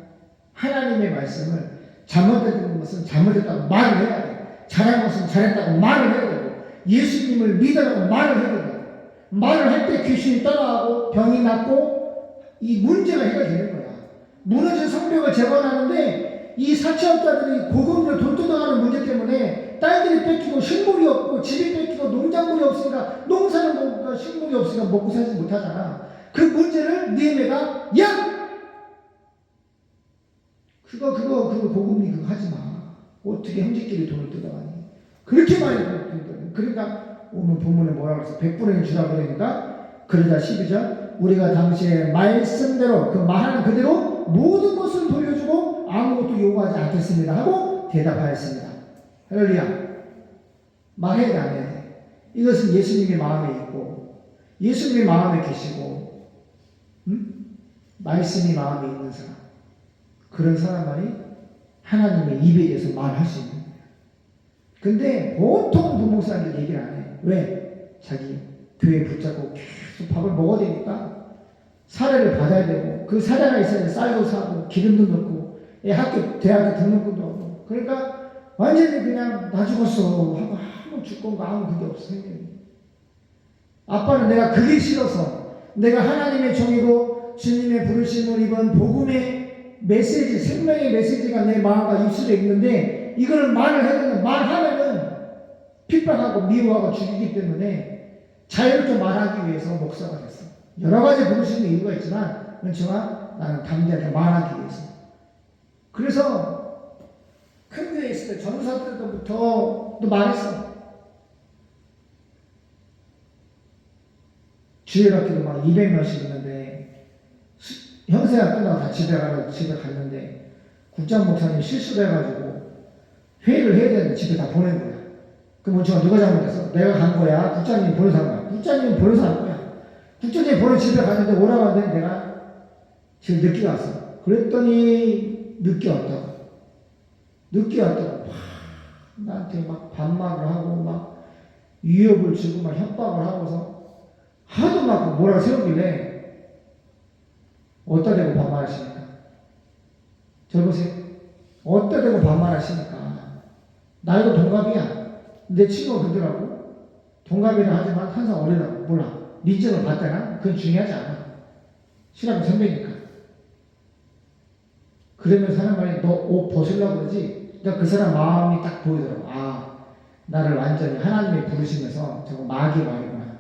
A: 하나님의 말씀을 잘못된 것은 잘못됐다고 말을 해야 돼. 잘한 것은 잘했다고 말을 해야 되고, 예수님을 믿으라고 말을 해야 되고, 말을 할 때 귀신이 떠나가고 병이 낫고 이 문제가 해결되는 거야. 무너진 성벽을 재건하는데 이 사채업자들이 고금으로 돈 뜯어가는 문제 때문에 딸들이 뺏기고 식물이 없고 집이 뺏기고 농작물이 없으니까 농사는 먹고 식물이 없으니까 먹고 살지 못하잖아. 그 문제를 느헤미야가 그거 고금리 그거 하지 마. 어떻게 형제끼리 돈을 뜯어가니? 그렇게 많이 뜯어가니. 그러니까 오늘 본문에 뭐라고 해서 100분의 1 주라 그러니까, 그러자 12절 우리가 당시에 말씀대로 그 말하는 그대로 모든 것을 돌려주고 아무것도 요구하지 않겠습니다 하고 대답하였습니다. 할렐루야. 말해야 돼 안 해야 돼? 이것은 예수님의 마음에 있고 예수님의 마음에 계시고 말씀이 마음에 있는 사람, 그런 사람만이 하나님의 입에 대해서 말할 수 있는 거예요. 근데 보통 부목사님들 얘기를 안 해. 왜? 자기 교회 붙잡고 계속 밥을 먹어야 되니까 사례를 받아야 되고, 그 사례가 있어야 쌀도 사고 기름도 넣고 학교 대학교 등록금도 하고, 그러니까 완전히 그냥 나 죽었어 하고 아무 주권과 아무 그게 없어. 아빠는 내가 그게 싫어서, 내가 하나님의 종이고 주님의 부르심을 입은 복음의 메시지, 생명의 메시지가 내 마음과 입술에 있는데 이걸 말을 해야 되는, 말하면은 핍박하고 미워하고 죽이기 때문에 자유롭게 말하기 위해서 목사가 됐어. 여러 가지 부르시는 이유가 있지만 그렇지만 나는 담대하게 말하기 위해서. 그래서 큰 교회에 있을 때 전사 때부터 또 말했어. 주일학교도 막 200명씩 있는데 형세가 끝나고 다 집에 갔는데 국장 목사님이 실수를 해가지고 회의를 해야 되는데 집에 다 보낸 거야. 그럼 제가 누가 잘못했어? 내가 간 거야? 국장님이 보내서 한 거야? 국장님이 보내서 한 거야. 국장님이 보내 집에 갔는데 오라고 하는데 내가 지금 늦게 왔어. 그랬더니 늦게 왔다고. 나한테 막 반말을 하고 막 위협을 주고 막 협박을 하고서 하도 막 뭐라 세우길래 어디다 대고 반말하십니까? 저 보세요. 어디다 대고 반말하십니까? 나이도 동갑이야. 내 친구가 그러더라고. 동갑이라 하지만 항상 어리다고. 몰라. 민증을 받다나? 그건 중요하지 않아. 신학교 선배니까. 그러면 사람들이 너 옷 벗으려고 그러지? 그러니까 그 사람 마음이 딱 보이더라고. 아, 나를 완전히 하나님이 부르시면서 저거 마귀의 말이구나.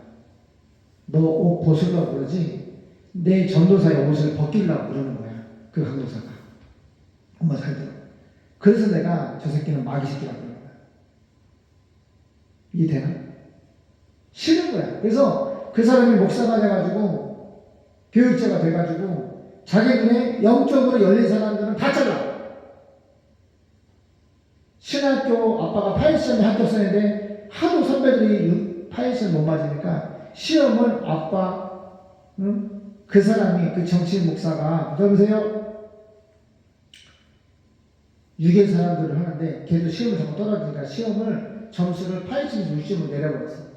A: 너 옷 벗으려고 그러지? 내 전도사의 옷을 벗기려고 그러는 거야. 그 강도사가. 엄마 잘 들어. 그래서 내가 저 새끼는 마귀 새끼라고 그러는 거야. 이해되나? 싫은 거야. 그래서 그 사람이 목사가 돼가지고 교육자가 돼가지고 자기 눈에 영적으로 열린 사람들은 다 잘라. 신학교 아빠가 파이썬에 합격했는데 하도 선배들이 파이썬 못 맞으니까 시험을 아빠 그 사람이 그 정치인 목사가 여보세요? 6일 사람들을 하는데 걔도 시험을 자꾸 떨어지니까 시험을 점수를 80에서 60으로 내려버렸어.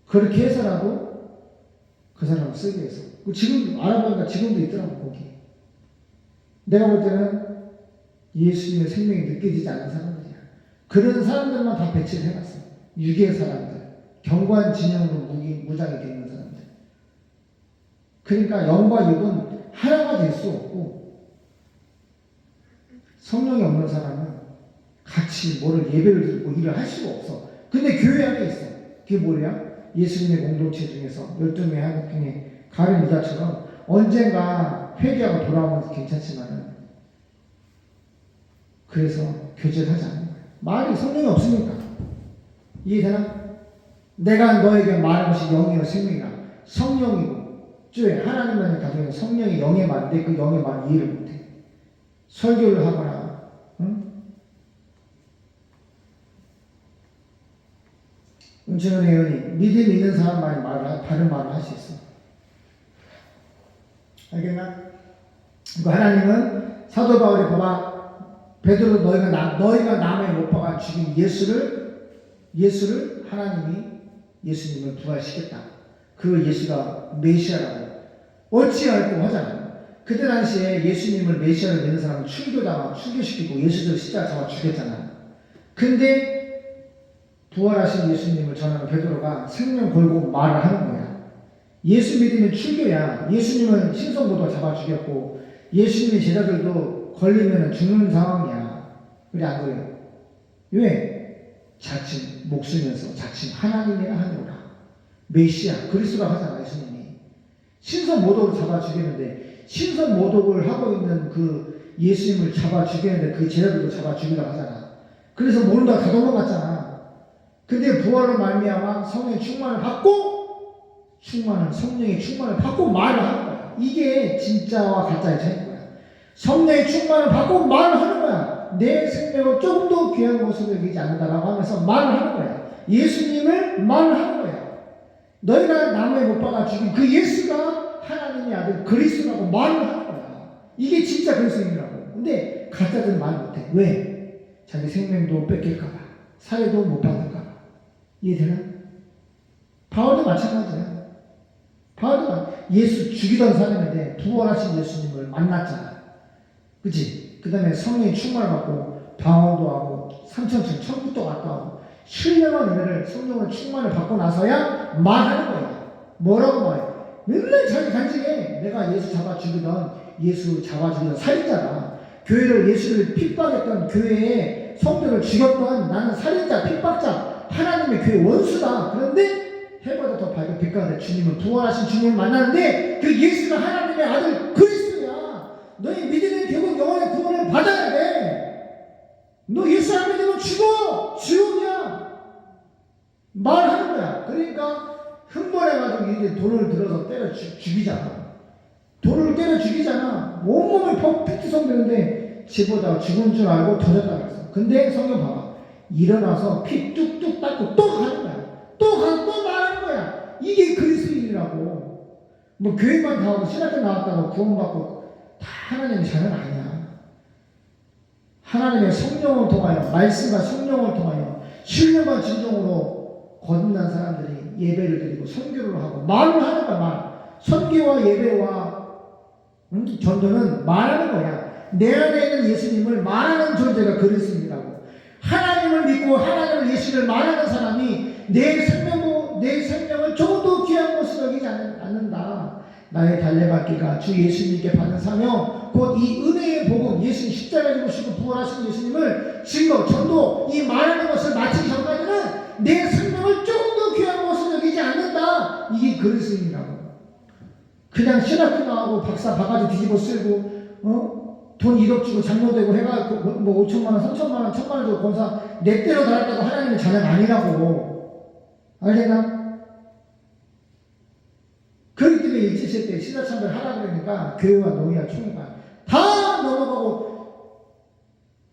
A: 그렇게 해서라도 그 사람을 쓰게 해서. 지금 알아보니까 지금도 있더라고 거기. 내가 볼 때는 예수님의 생명이 느껴지지 않는 사람들이야. 그런 사람들만 다 배치를 해놨어. 6의 사람들. 경관 진영으로 무장이 되어 있는 사람들. 그러니까 영과 육은 하나가 될 수 없고 성령이 없는 사람은 같이 뭐를 예배를 드리고 일을 할 수가 없어. 근데 교회 안에 있어. 그게 뭐냐? 예수님의 공동체 중에서 12명의 한 중에 가룟 유다처럼 언젠가 회개하고 돌아오면 괜찮지만은 그래서 교제를 하지 않는 거야. 말이 성령이 없으니까. 이해되나? 내가 너에게 말한 것이 영이요 생명이라. 성령이고 주의 하나님만이 가지고 있는 성령이 영의 말인데 그 영의 말을 이해를 못해. 설교를 하거나 은총은 의원이 믿음 있는 사람만이 바른 말을 할 수 있어. 알겠나? 그 하나님은 사도 바울이 봐봐 베드로 너희가 남의 못 박아 죽인 예수를 하나님이 예수님을 부활시켰다. 그 예수가 메시아라고 어찌할꼬 하잖아. 그때 당시에 예수님을 메시아로 내는 사람은 출교시키고 예수를 십자가 잡아 죽였잖아. 근데 부활하신 예수님을 전하는 베드로가 생명 걸고 말을 하는 거야. 예수 믿으면 출교야. 예수님은 신성모도 잡아 죽였고 예수님의 제자들도 걸리면 죽는 상황이야. 그래 안 그래요? 왜? 자칭 목수면서 자칭 하나님이라 하노라. 메시아 그리스도라고 하잖아. 예수님이 신성모독을 잡아 죽였는데 신성모독을 하고 있는 그 예수님을 잡아 죽였는데 그 제자들도 잡아 죽이라고 하잖아. 그래서 모른다고 다 도망갔잖아. 근데 부활로 말미암아 성령의 충만을 받고 성령의 충만을 받고 말을 하는 거야. 이게 진짜와 가짜의 차이인 거야. 성령의 충만을 받고 말을 하는 거야. 내 생명을 조금 더 귀한 것으로 여기지 않는다라고 하면서 말을 하는 거야. 예수님을 말을 하는 거야. 너희가 나무에 못 박아 죽인 그 예수가 하나님의 아들 그리스도라고 말을 하는 거야. 이게 진짜 그리스도인이라고. 근데 가짜들은 말 못해. 왜? 자기 생명도 뺏길까봐, 사회도 못 받을까봐. 이해되나? 바울도 마찬가지야. 바울도 예수 죽이던 사람인데 부활하신 예수님을 만났잖아. 그치? 그 다음에 성령의 충만을 받고 방언도 하고 3천층 천국도 갔다 오고 신령한 은혜를 성령의 충만을 받고 나서야 말하는 거야. 뭐라고 말해? 맨날 자기 간증해. 내가 예수 잡아 죽이던 살인자다. 교회를 예수를 핍박했던 교회에 성도를 죽였던 나는 살인자, 핍박자, 하나님의 교회 원수다. 그런데 해보다 더 밝은 빛깔의 주님을 부활하신 주님을 만나는데 그 예수가 하나님의 아들 그리스도야. 너희 믿으면 결국 영원의 구원을 받아야 돼. 너 예수 안 믿으면 죽어. 지옥이야. 말하는 거야. 그러니까 흥분해가지고 이제 돌을 들어서 때려 죽이잖아. 돌을 때려 죽이잖아. 온몸을 피투성 되는데 집어다가 죽은 줄 알고 던졌다 그랬어. 근데 성경 봐봐. 일어나서 피 뚝뚝 닦고 또 가는 거야. 또 말하는 거야. 이게 그리스도인이라고. 뭐 교회만 나오고 신학교 나왔다고 구원받고 다 하나님의 자녀는 아니야. 하나님의 성령을 통하여 말씀과 성령을 통하여 신령과 진정으로 거듭난 사람들이 예배를 드리고 선교를 하고 말을 하는 거야. 말. 선교와 예배와 전도는 말하는 거야. 내 안에 있는 예수님을 말하는 존재가 그리스도인이라고. 하나님을 믿고 하나님을 예수를 말하는 사람이 내 생명을 조금 더 귀한 것으로 여기지 않는다. 나의 달래받기가 주 예수님께 받는 사명, 곧 이 은혜의 복음, 예수님 십자가에 죽으시고 부활하신 예수님을 증거, 전도, 이 말하는 것을 마치기 전까지는 내 생명을 조금 더 귀한 것으로 여기지 않는다. 이게 그리스도인이라고. 그냥 신학교 나오고 박사 바가지 뒤집어 쓰고 돈 1억 주고 장로되고 해가지고 뭐 5천만원, 3천만원, 1,000만원 주고 권사 내 때로 달았다고 하나님의 자녀는 아니라고. 알겠나? 그렇기 때문에 일제시대 때 신사참배를 하라고 그러니까 교회와 노예와 총회가 다 넘어가고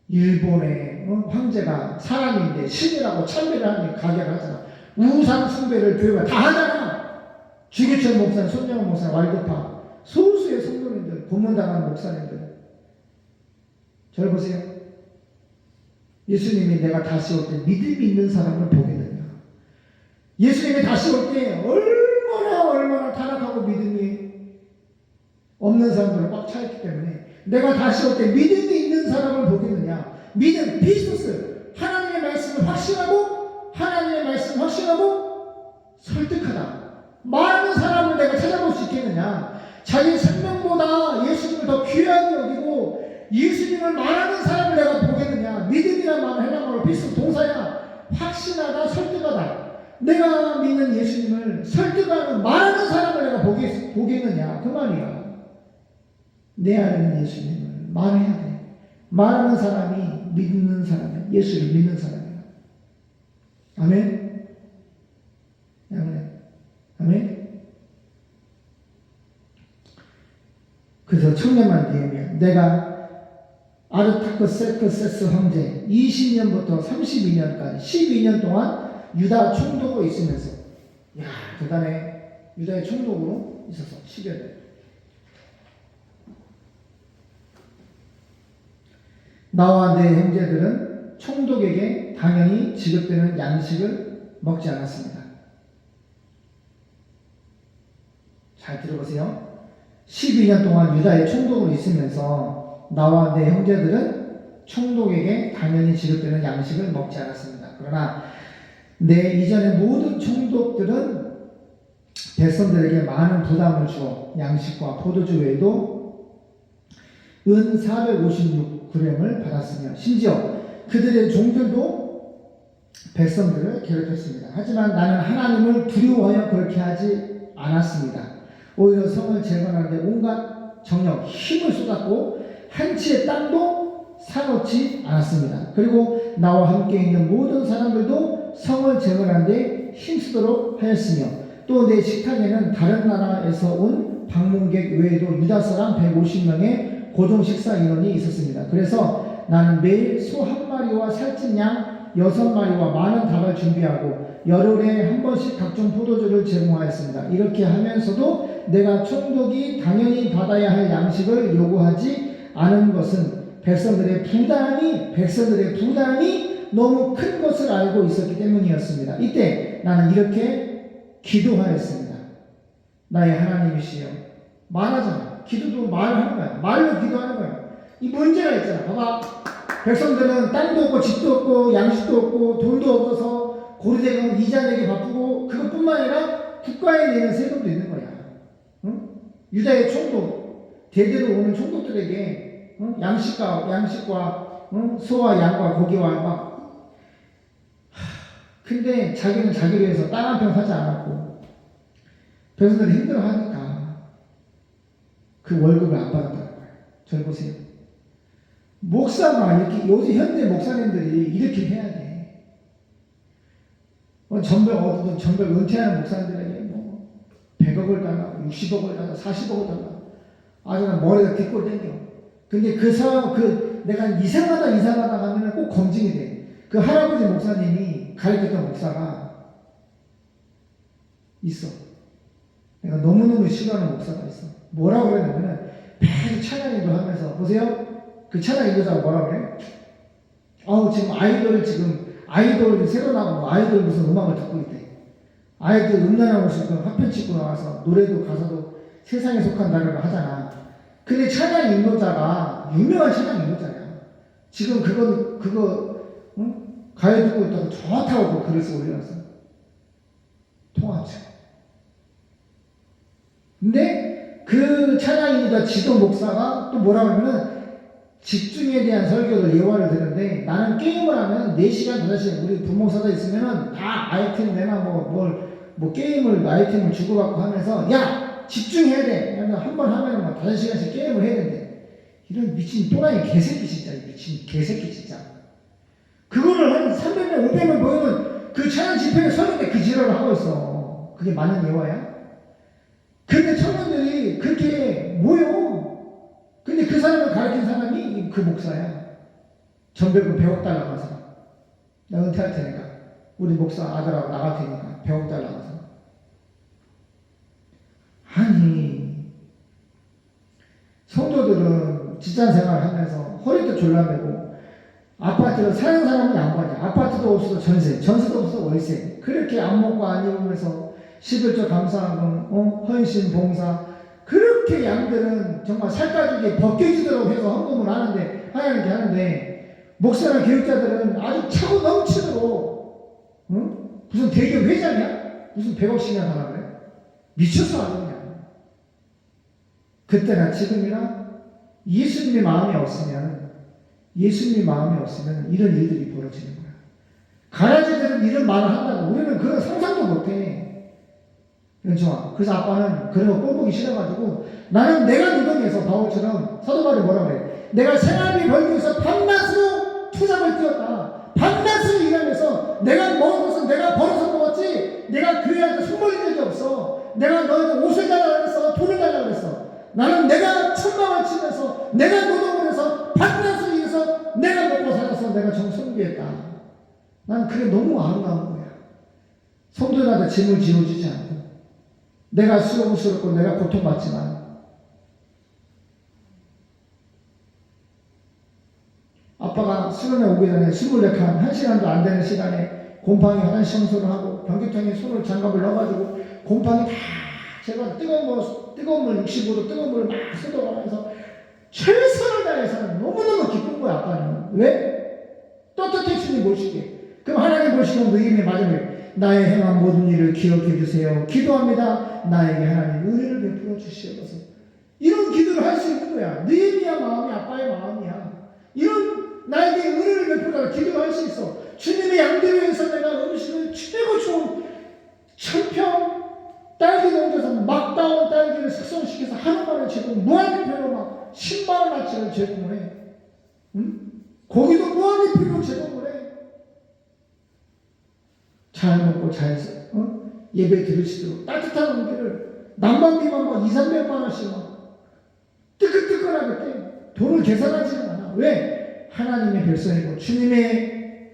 A: 일본의 황제가 사람인데 신이라고 참배를 하는 가게를 하잖아. 우상 숭배를 교회가 다 하잖아. 주기철 목사님, 손정은 목사님, 왈도파 소수의 성도님들, 고문당한 목사님들. 저를 보세요. 예수님이 내가 다시 올 때 믿음이 있는 사람을 보겠느냐. 예수님이 다시 올 때 얼마나 타락하고 믿음이 없는 사람들을 꽉 차있기 때문에 내가 다시 올 때 믿음이 있는 사람을 보겠느냐. 믿음, 피스토스. 하나님의 말씀을 확신하고 하나님의 말씀을 확신하고 설득하다. 많은 사람을 내가 찾아볼 수 있겠느냐. 자기 생명보다 예수님을 더 귀하게 여기고 예수님을 말하는 사람을 내가 보겠느냐. 믿음이란 말은 헬라어로 피스토스 동사야. 확신하다, 설득하다. 내가 믿는 예수님을 설득하는 말하는 사람을 내가 보겠느냐. 그 말이야. 내 안에 있는 예수님을 말해야 돼. 말하는 사람이 믿는 사람이야. 예수를 믿는 사람이야. 아멘? 아멘? 아멘? 그래서 청년만 니에미야, 내가 아르타크세크세스 황제 20년부터 32년까지 12년 동안 유다 총독으로 있으면서, 야 대단해. 유다의 총독으로 있어서 10여 년. 나와 내 형제들은 총독에게 당연히 지급되는 양식을 먹지 않았습니다. 잘 들어보세요. 12년 동안 유다의 총독으로 있으면서 나와 내 형제들은 총독에게 당연히 지급되는 양식을 먹지 않았습니다. 그러나 내 이전의 모든 총독들은 백성들에게 많은 부담을 주어 양식과 포도주 외에도 은 456g을 받았으며 심지어 그들의 종들도 백성들을 괴롭혔습니다. 하지만 나는 하나님을 두려워하여 그렇게 하지 않았습니다. 오히려 성을 재건하는 데 온갖 정력, 힘을 쏟았고 한 치의 땅도 사놓지 않았습니다. 그리고 나와 함께 있는 모든 사람들도 성을 재건하는 데 힘쓰도록 하였으며 또 내 식탁에는 다른 나라에서 온 방문객 외에도 유다 사람 150명의 고정 식사 인원이 있었습니다. 그래서 나는 매일 소 한 마리와 살찐 양 6마리와 많은 닭을 준비하고 열흘에 한 번씩 각종 포도주를 제공하였습니다. 이렇게 하면서도 내가 총독이 당연히 받아야 할 양식을 요구하지 않은 것은 백성들의 부담이 너무 큰 것을 알고 있었기 때문이었습니다. 이때 나는 이렇게 기도하였습니다. 나의 하나님이시여, 말하잖아. 기도도 말하는 거야. 말로 기도하는 거야. 이 문제가 있잖아. 봐봐. 백성들은 땅도 없고 집도 없고 양식도 없고 돈도 없어서 고르되고 이자 내기 바쁘고 그것뿐만 아니라 국가에 내는 세금도 있는 거야. 응? 유다의 총독, 대대로 오는 총독들에게 응? 양식과 응? 소와 양과 고기와 막. 근데 자기는 자기를 위해서 땅 한 평 사지 않았고 백성들이 힘들어하니까 그 월급을 안 받았다는 거예요. 저를 보세요. 목사가 이렇게, 요새 현대 목사님들이 이렇게 해야 돼. 전별 은퇴하는 목사님들에게 뭐 100억을 달라, 60억을 달라, 40억을 달라. 아주 머리가 뒷골 땡겨. 근데 내가 이상하다 하면 꼭 검증이 돼. 그 할아버지 목사님이 가르쳤던 목사가 있어. 내가 너무너무 싫어하는 목사가 있어. 뭐라고 그러냐면은 매일 찬양인도 하면서, 보세요. 그 찬양 인도자가 뭐라고 그래? 지금 아이돌 새로 나오고 아이돌 무슨 음악을 듣고 있대. 아이들 음란하고 싶은 화편 찍고 나와서 노래도 가사도 세상에 속한 단어를 하잖아. 근데 찬양 인도자가 유명한 찬양 인도자야. 지금 그거 응? 가요 듣고 있다고 좋다고 그 글을 쓰고 올려놨어. 통합체. 근데 그 찬양인도자 지도 목사가 또 뭐라고 하면은 집중에 대한 설교를 예화를 드는데, 나는 게임을 하면 4시간, 5시간, 우리 부목사가 있으면은 다 아이템 내나 게임을, 아이템을 주고받고 하면서, 야! 집중해야 돼! 한번 하면 5시간씩 게임을 해야 된대. 이런 미친 또라이 개새끼 진짜, 미친 개새끼 진짜. 그거를 한 300명, 500명 모이면 그 찬양 집회에 서는데 그 지랄을 하고 있어. 그게 맞는 예화야? 근데 청년들이 그렇게 모여. 근데 그 사람을 가르친 사람이 그 목사야. 전별금 100억 달러 가서. 나 은퇴할 테니까. 우리 목사 아들하고 나갈 테니까 100억 달러 가서. 아니, 성도들은 직장 생활을 하면서 허리도 졸라매고 아파트를 사는 사람은 양반이야. 아파트도 없어도 전세도 없어도 월세. 그렇게 안 먹고 안 입으면서 11조 감사하고 헌신 봉사 그렇게 양들은 정말 살가죽이 벗겨지도록 해서 헌금을 하는데 목사나 교육자들은 아주 차고 넘치도록 무슨 대기업 회장이야? 무슨 100억씩이나 하나 그래? 미쳤어 아주 그냥. 그때나 지금이나 예수님의 마음이 없으면 이런 일들이 벌어지는 거야. 가라지들은 이런 말을 한다고 우리는 그런 상상도 못해. 그렇죠? 그래서 아빠는 그런 거 꼴보기 싫어가지고 나는 내가 노동해서 바울처럼 사도 바울이 뭐라 그래? 내가 생활비 벌기 위해서 밤낮으로 투잡을 뛰었다. 밤낮으로 일하면서 내가 먹어서 내가 벌어서 먹었지 내가 교회한테 선물인 적이 없어. 내가 너희들 옷을 달라고 그랬어. 돈을 달라고 그랬어. 나는 내가 천막을 치면서 내가 노동을 해서 밤낮으로 일해서 내가 먹고 살아서 내가 정성비했다. 나는 그게 너무 아름다운 거야. 성도들한테 짐을 지어주지 않고 내가 수고스럽고 내가 고통받지만 아빠가 수련회 오기 전에 24칸 1시간도 안 되는 시간에 곰팡이 화장실 청소를 하고 변기통에 손을 장갑을 넣어가지고 곰팡이 다 제가 뜨거운 물 65도 뜨거운 물을 막 쏟아가면서 최선을 다해서 너무너무 기쁜 거야. 아빠는 왜? 떳떳해지니 못시게. 그럼 하나님 보시면 느낌이 맞으면 나의 행한 모든 일을 기억해 주세요. 기도합니다. 나에게 하나님 은혜를 베풀어 주시옵소서. 이런 기도를 할 수 있는 거야. 느헤미야 마음이 아빠의 마음이야. 이런 나에게 은혜를 베풀어 기도를 할 수 있어. 주님의 양대로에서 내가 음식을 최고 좋은 천평 딸기 농장에서 막 따온 딸기를 숙성시켜서 하루만에 제공 무한리필로 막 10만 원어치를 제공을 해. 응? 고기도 무한리필로 제공을 해. 잘 먹고 잘 예배 들으시도록 따뜻한 음식을 난방비만 막 200~300만 원씩 막 뜨끈뜨끈하게 떼. 돈을 계산하지는 않아. 왜? 하나님의 백성이고 주님의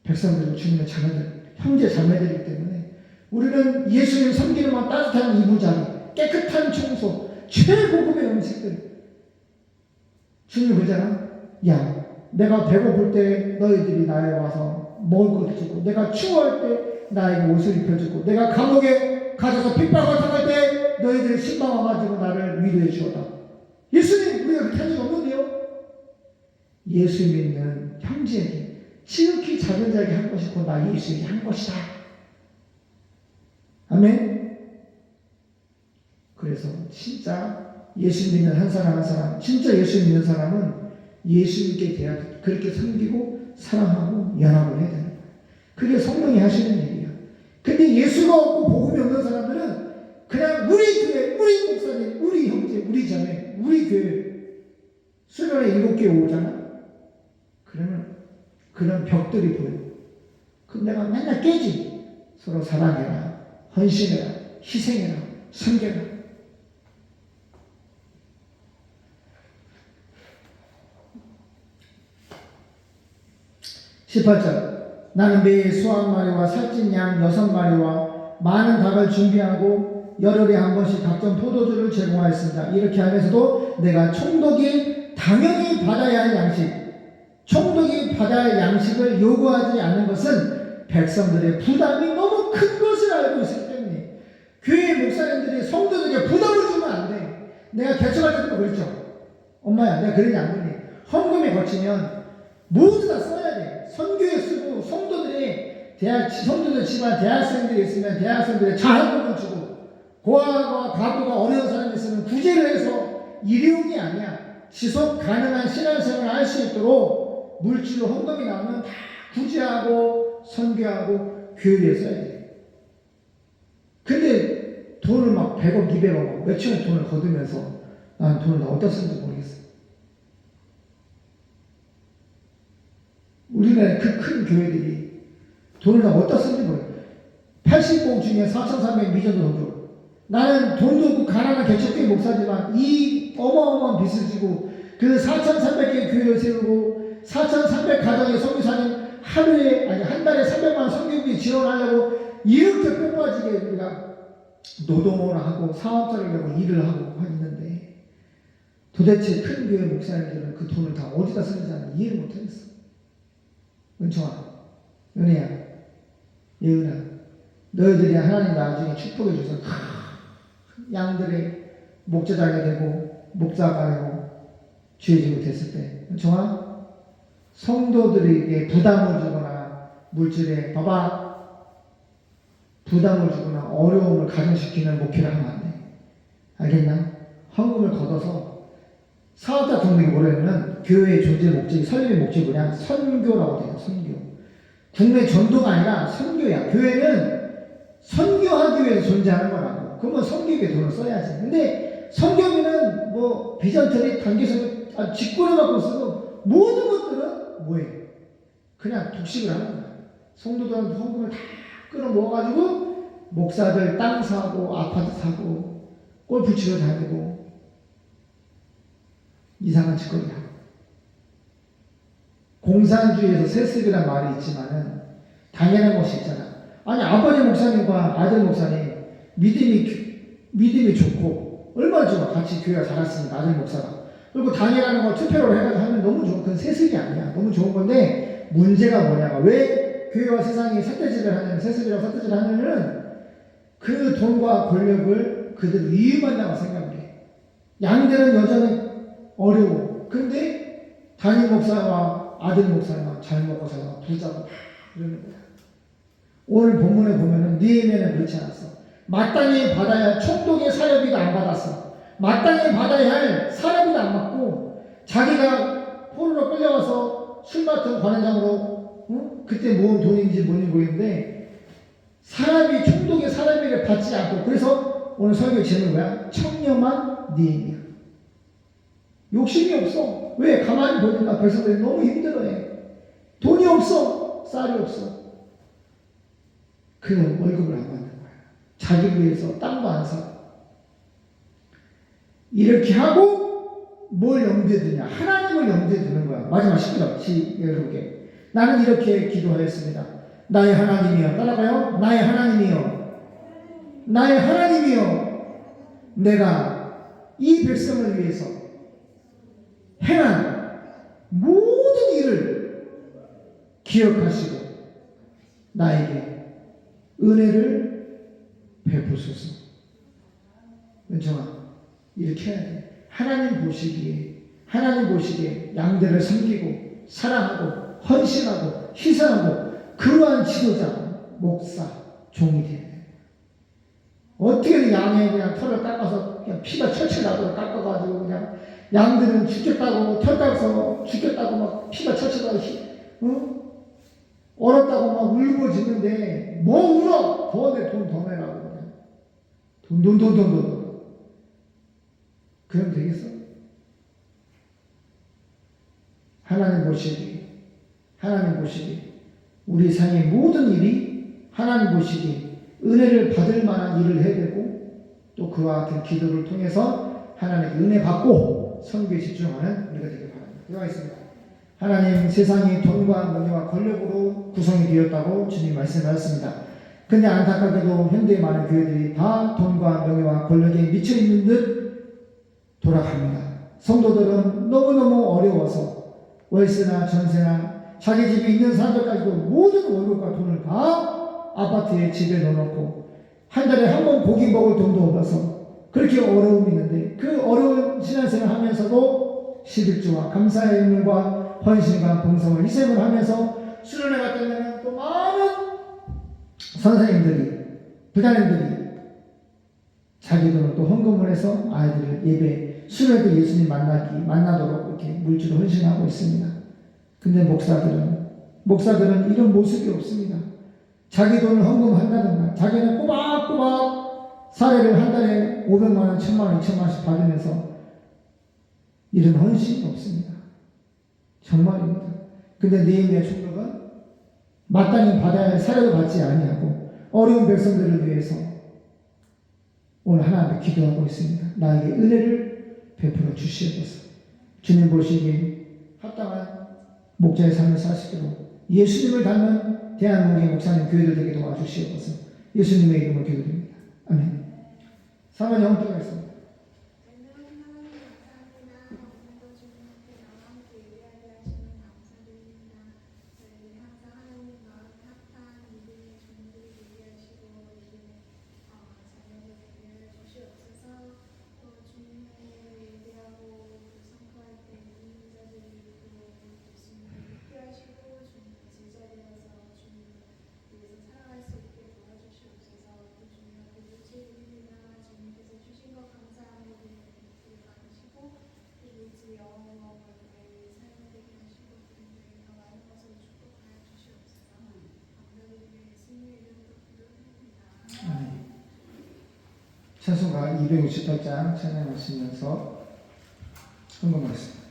A: 백성들이고 주님의 자녀들, 형제 자매들이기 때문에 우리는 예수님 섬기는만 따뜻한 이부자리, 깨끗한 청소, 최고급의 음식들. 주님 그러잖아. 야, 내가 배고플 때 너희들이 나에 와서 먹을 것을 주고, 내가 추워할 때 나에게 옷을 입혀주고, 내가 감옥에 갇혀서 핍박을 당할 때 너희들이 신방 와가지고 나를 위로해 주었다. 예수님 우리가 그렇게 한 적이 없는데요. 예수 믿는 형제에게 지극히 작은 자에게 한 것이 곧 나 예수에게 한 것이다. 아멘. 그래서 진짜 예수 믿는 한 사람 진짜 예수 믿는 사람은 예수님께 대하여 그렇게 섬기고 사랑하고 연합을 해야 되는 거예요. 그게 성령이 하시는 일이야. 근데 예수가 없고 복음이 없는 사람들은 그냥 우리 교회, 우리 목사님, 우리 형제, 우리 자매, 우리 교회 수련회 7개 오잖아. 그러면 그런 벽들이 보여. 그럼 내가 맨날 깨지. 서로 사랑해라, 헌신해라, 희생해라, 섬겨라. 나는 매일 소 1마리와 살찐 양 6마리와 많은 닭을 준비하고 열흘에 한 번씩 각종 포도주를 제공하였습니다. 이렇게 하면서도 내가 총독이 당연히 받아야 할 양식, 총독이 받아야 할 양식을 요구하지 않는 것은 백성들의 부담이 너무 큰 것을 알고 있기 때문에 교회 목사님들이 성도들에게 부담을 주면 안 돼. 내가 개척할 때도 그랬죠. 엄마야, 내가 그러냐 안 그러니? 헌금에 거치면 모두 다 써야 돼. 선교에 쓰고 성도들 집안 대학생들이 있으면 대학생들의 자학금을 주고 고아와 가부가 어려운 사람이 있으면 구제를 해서 일용이 아니야. 지속 가능한 신앙생활을 할 수 있도록 물질로 헌금이 나오면 다 구제하고 선교하고 교회에 써야 돼. 근데 돈을 막 100억, 200억, 몇천억 돈을 거두면서 난 돈을 다 어디다 쓰는지 모르겠어. 우리나라의 그 큰 교회들이 돈을 다 어디다 쓰는지 모르겠어. 80공 중에 4,300 미전도 돈 줘. 나는 돈도 없고 가난한 개척교회 목사지만 이 어마어마한 빚을 지고 그 4,300개의 교회를 세우고 4,300 가정의 선교사님 한 달에 300만 원 선교비 지원하려고 이렇게 뽑아지게 우리가 노동을 하고 사업자를 하고 일을 하고 했는데 도대체 큰 교회 목사님들은 그 돈을 다 어디다 쓰는지 이해를 못하겠어. 은총아, 은혜야, 예은아, 너희들이 하나님 나중에 축복해 줘서 양들의 목자장이 되고 목자가 되고 주의지고 됐을 때, 은총아, 성도들에게 부담을 주거나 물질에 봐봐 부담을 주거나 어려움을 가중시키는 목회를 하면 안 돼. 알겠나? 헌금을 걷어서 사업자 등록이 뭐냐면 교회의 존재 목적이 설립의 목적이 뭐냐? 선교라고 돼요. 선교. 국내 전도가 아니라 선교야. 교회는 선교하기 위해서 존재하는 거라고. 그러면 선교에 돈을 써야지. 근데 선교비는 뭐 비전트리 단계에서 직권을 갖고 쓰고 모든 것들은 뭐예요? 그냥 독식을 하는 거야. 성도들한테 헌금을 다 끌어 모아가지고 목사들 땅 사고 아파트 사고 골프 치러 다니고 이상한 짓거리야. 공산주의에서 세습이란 말이 있지만은 당연한 것이 있잖아. 아니 아버지 목사님과 아들 목사님 믿음이 좋고 얼마나 좋아. 같이 교회가 자랐으니까 아들 목사가. 그리고 당연한 거 투표를 해가지고 하면 너무 좋은 그건 세습이 아니야. 너무 좋은 건데 문제가 뭐냐가 왜 교회와 세상이 삿대질을 하냐면 세습이라고 삿대질을 하냐면 그 돈과 권력을 그들 이용한다고 생각을 해. 양들은 여전히 어려워. 근데 담임 목사와 아들 목사가 잘 먹고 살아 부자고 이러는 거야. 오늘 본문에 보면은 느헤미야는 그렇지 않았어. 마땅히 받아야 할 총독의 사료비도 안 받았어. 마땅히 받아야 할 사료비도 안 받고 자기가 포로로 끌려와서 술 맡은 관원장으로 그때 모은 돈인지 뭔지 모르겠는데 사람이 총독의 사람비를 받지 않고 그래서 오늘 설교 제목이 뭐야? 청렴한 느헤미야. 욕심이 없어. 왜? 가만히 보니까 백성들이 너무 힘들어해. 돈이 없어. 쌀이 없어. 그는 월급을 안 받는 거야. 자기를 위해서 땅도 안 사. 이렇게 하고 뭘 염두에 두냐? 하나님을 염두에 두는 거야. 마지막 10절 여러분께 나는 이렇게 기도하였습니다. 나의 하나님이여. 따라가요. 나의 하나님이여. 나의 하나님이여. 내가 이 백성을 위해서 행한 모든 일을 기억하시고 나에게 은혜를 베푸소서. 은정아, 이렇게 해야 돼. 하나님 보시기에 양들을 섬기고 사랑하고 헌신하고 희생하고 그러한 지도자, 목사, 종이 돼야 돼. 어떻게 양의 그냥 털을 깎아서 그냥 피가 철철 나도록 깎아가지고 그냥 양들은 죽겠다고 털 깎아서 죽겠다고 막 피가 철철 나고 얼었다고 막 울고짖는데 뭐 울어? 더 내 돈 더 내라고 그냥 돈 그럼 되겠어? 하나님 보시기 우리 삶의 모든 일이 하나님 보시기 은혜를 받을 만한 일을 해야 되고 또 그와 같은 기도를 통해서 하나님께 은혜 받고 선교에 집중하는 우리가 되길 바랍니다. 기도하겠습니다. 하나님, 세상이 돈과 명예와 권력으로 구성이 되었다고 주님 말씀하셨습니다. 근데 안타깝게도 현대의 많은 교회들이 다 돈과 명예와 권력에 미쳐 있는 듯 돌아갑니다. 성도들은 너무너무 어려워서 월세나 전세나 자기 집에 있는 사람들까지도 모든 월급과 돈을 다 아파트에 집에 넣어놓고 한 달에 한 번 고기 먹을 돈도 없어서 그렇게 어려움이 있는데 그 어려운 신앙생활 하면서도 11조와 감사의 의물과 헌신과 봉성을 희생을 하면서 수련회 갔다면 또 많은 선생님들이 부장님들이 자기 돈을 또 헌금을 해서 아이들을 예배 수련회도 예수님 만나도록 이렇게 물질을 헌신하고 있습니다. 근데 목사들은 이런 모습이 없습니다. 자기 돈을 헌금한다든가 자기는 꼬박꼬박 사례를 한 달에 500만 원, 1000만 원, 2000만 원씩 받으면서 이런 헌신이 없습니다. 정말입니다. 근데 느헤미야 총독은 마땅히 받아야 할 사례도 받지 아니하고 어려운 백성들을 위해서 오늘 하나님께 기도하고 있습니다. 나에게 은혜를 베풀어 주시옵소서. 주님 보시기에 합당한 목자의 삶을 사시도록 예수님을 닮은 대한민국의 목사님 교회들 되게 도와주시옵소서. 예수님의 이름으로 기도드립니다. 아멘. 사면 영도하겠습니다. 찬송가 268장 찬양하시면서 헌금하겠습니다.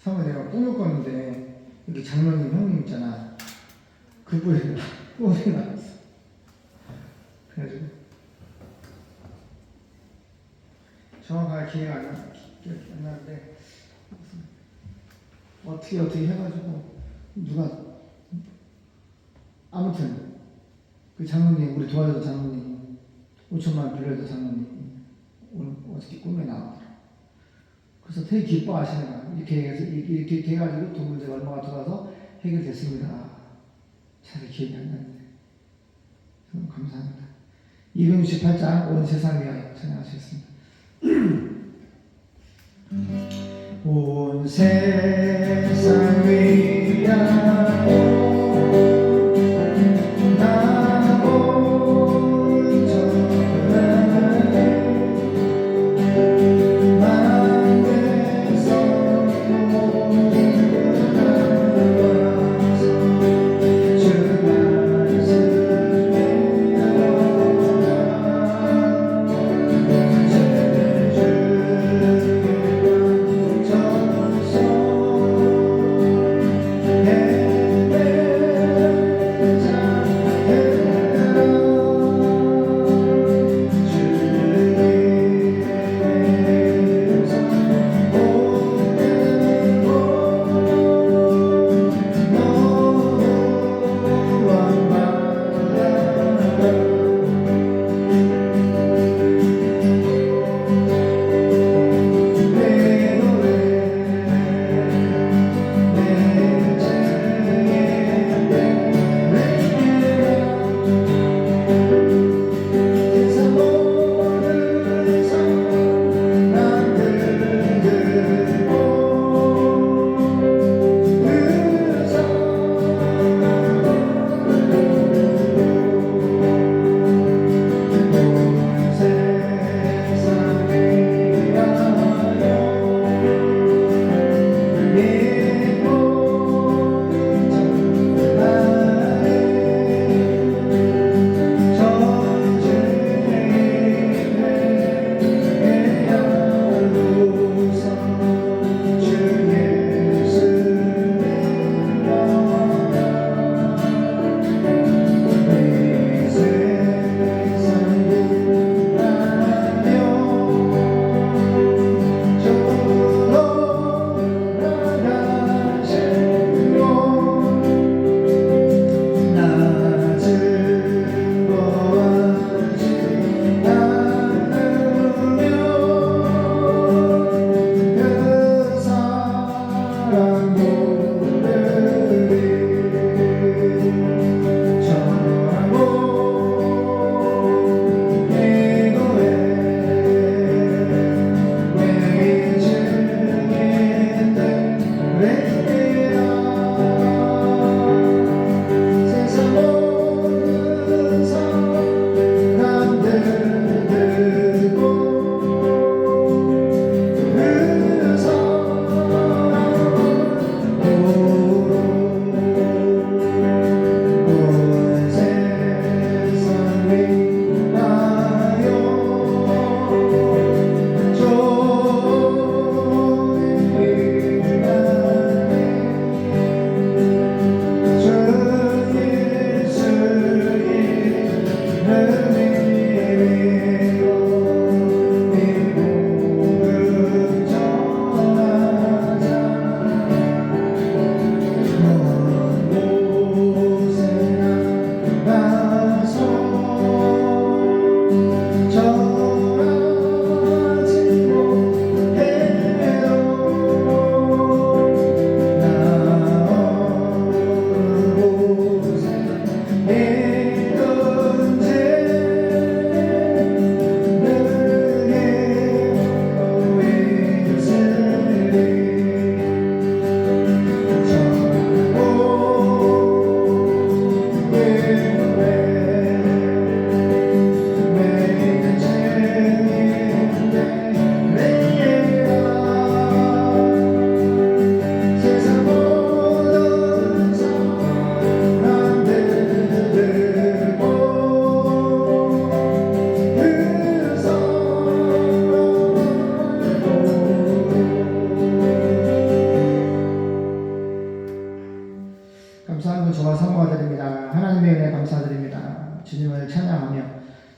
A: 사실 내가 꿈을 꿨는데 여기 장로님 형님 있잖아. 그분이 꿈이 나왔어. 그래가지고 정확하게 기억이 안 나는데 어떻게 해가지고 누가 아무튼 그 장로님 우리 도와줘서 장로님 5천만 빌려줘 장로님 오늘 어떻게 꿈에 나왔더라. 그래서 되게 기뻐하시는 거야. 이렇게 해가지고 두 문제가 얼마가 들어와서 해결됐습니다. 잘 기억이 안 나는데 감사합니다. 268장 온 세상 위하여 찬양하시겠습니다. 온 세상 위하여 주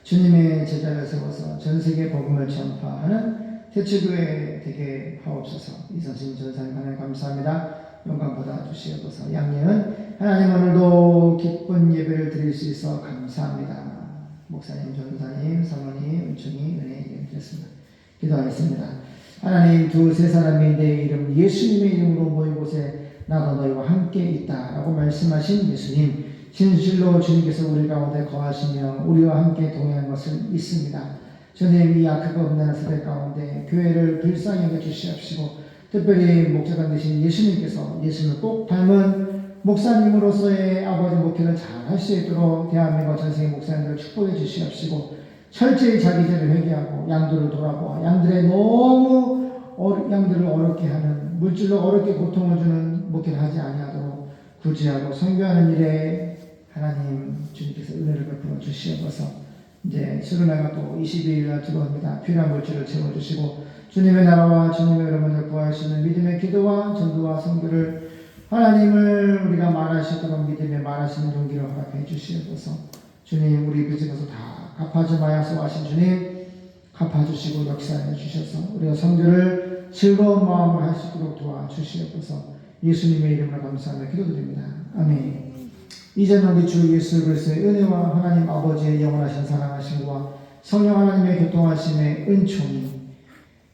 A: 주님의 제자를 세워서 전 세계 복음을 전파하는 대추교회 되게 하옵소서. 이선신 전사님 하나님 감사합니다. 영광 받아 주시옵소서. 양님은 하나님 오늘도 기쁜 예배를 드릴 수 있어 감사합니다. 목사님, 전사님, 사모님, 은총이 은혜 드렸습니다. 기도하겠습니다. 하나님, 두세 사람이 내 이름 예수님의 이름으로 모인 곳에 나도 너희와 함께 있다라고 말씀하신 예수님, 진실로 주님께서 우리 가운데 거하시며 우리와 함께 동행한 것을 믿습니다. 주님, 이 악하고 없는 세대 가운데 교회를 불쌍히 여겨 주시옵시고 특별히 목자가 되신 예수님께서 예수님을 꼭 닮은 목사님으로서의 아버지 목회를 잘 할 수 있도록 대한민국 전세계 목사님들을 축복해 주시옵시고 철저히 자기 죄를 회개하고 양들을 돌아보아 양들의 너무 양들을 어렵게 하는 물질로 어렵게 고통을 주는 목회를 하지 아니하도록 구제하고 선교하는 일에 하나님 주님께서 은혜를 베풀어 주시옵소서. 이제 수련회가 또 22일날 들어옵니다. 필요한 물질을 채워주시고 주님의 나라와 주님의 여러분을 구할 수 있는 믿음의 기도와 전도와 선교를 하나님을 우리가 말할 수 있도록 믿음에 말하시는 용기를 허락해 주시옵소서. 주님, 우리 빚에서 다 갚아주 마야소 하신 주님, 갚아주시고 역사해 주셔서 우리가 선교를 즐거운 마음으로 할 수 있도록 도와주시옵소서. 예수님의 이름으로 감사하며 기도드립니다. 아멘. 이제는 우리 주 예수 그리스도의 은혜와 하나님 아버지의 영원하신 사랑하심과 성령 하나님의 교통하심의 은총이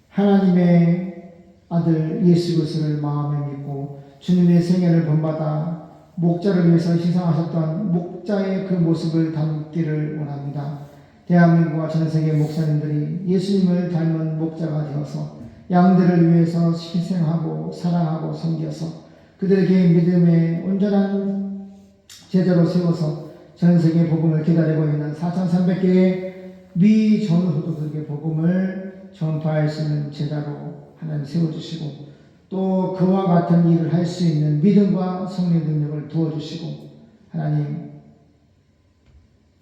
A: 하나님의 아들 예수 그리스도를 마음에 믿고 주님의 생애를 본받아 목자를 위해서 희생하셨던 목자의 그 모습을 담기를 원합니다. 대한민국과 전 세계 목사님들이 예수님을 닮은 목자가 되어서 양들을 위해서 희생하고 사랑하고 섬겨서 그들에게 믿음의 온전한 제자로 세워서 전 세계 복음을 기다리고 있는 4,300개의 미전후도들에게 복음을 전파할 수 있는 제자로 하나님 세워주시고 또 그와 같은 일을 할 수 있는 믿음과 성령 능력을 부어주시고 하나님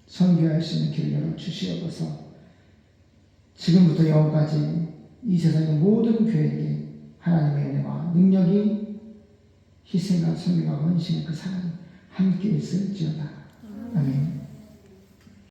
A: 선교할 수 있는 길을 열어주시옵소서. 지금부터 영원까지 이 세상의 모든 교회에게 하나님의 은혜와 능력이 희생과 선교와 헌신의 그 사랑이 함께 있을지어다. 아멘.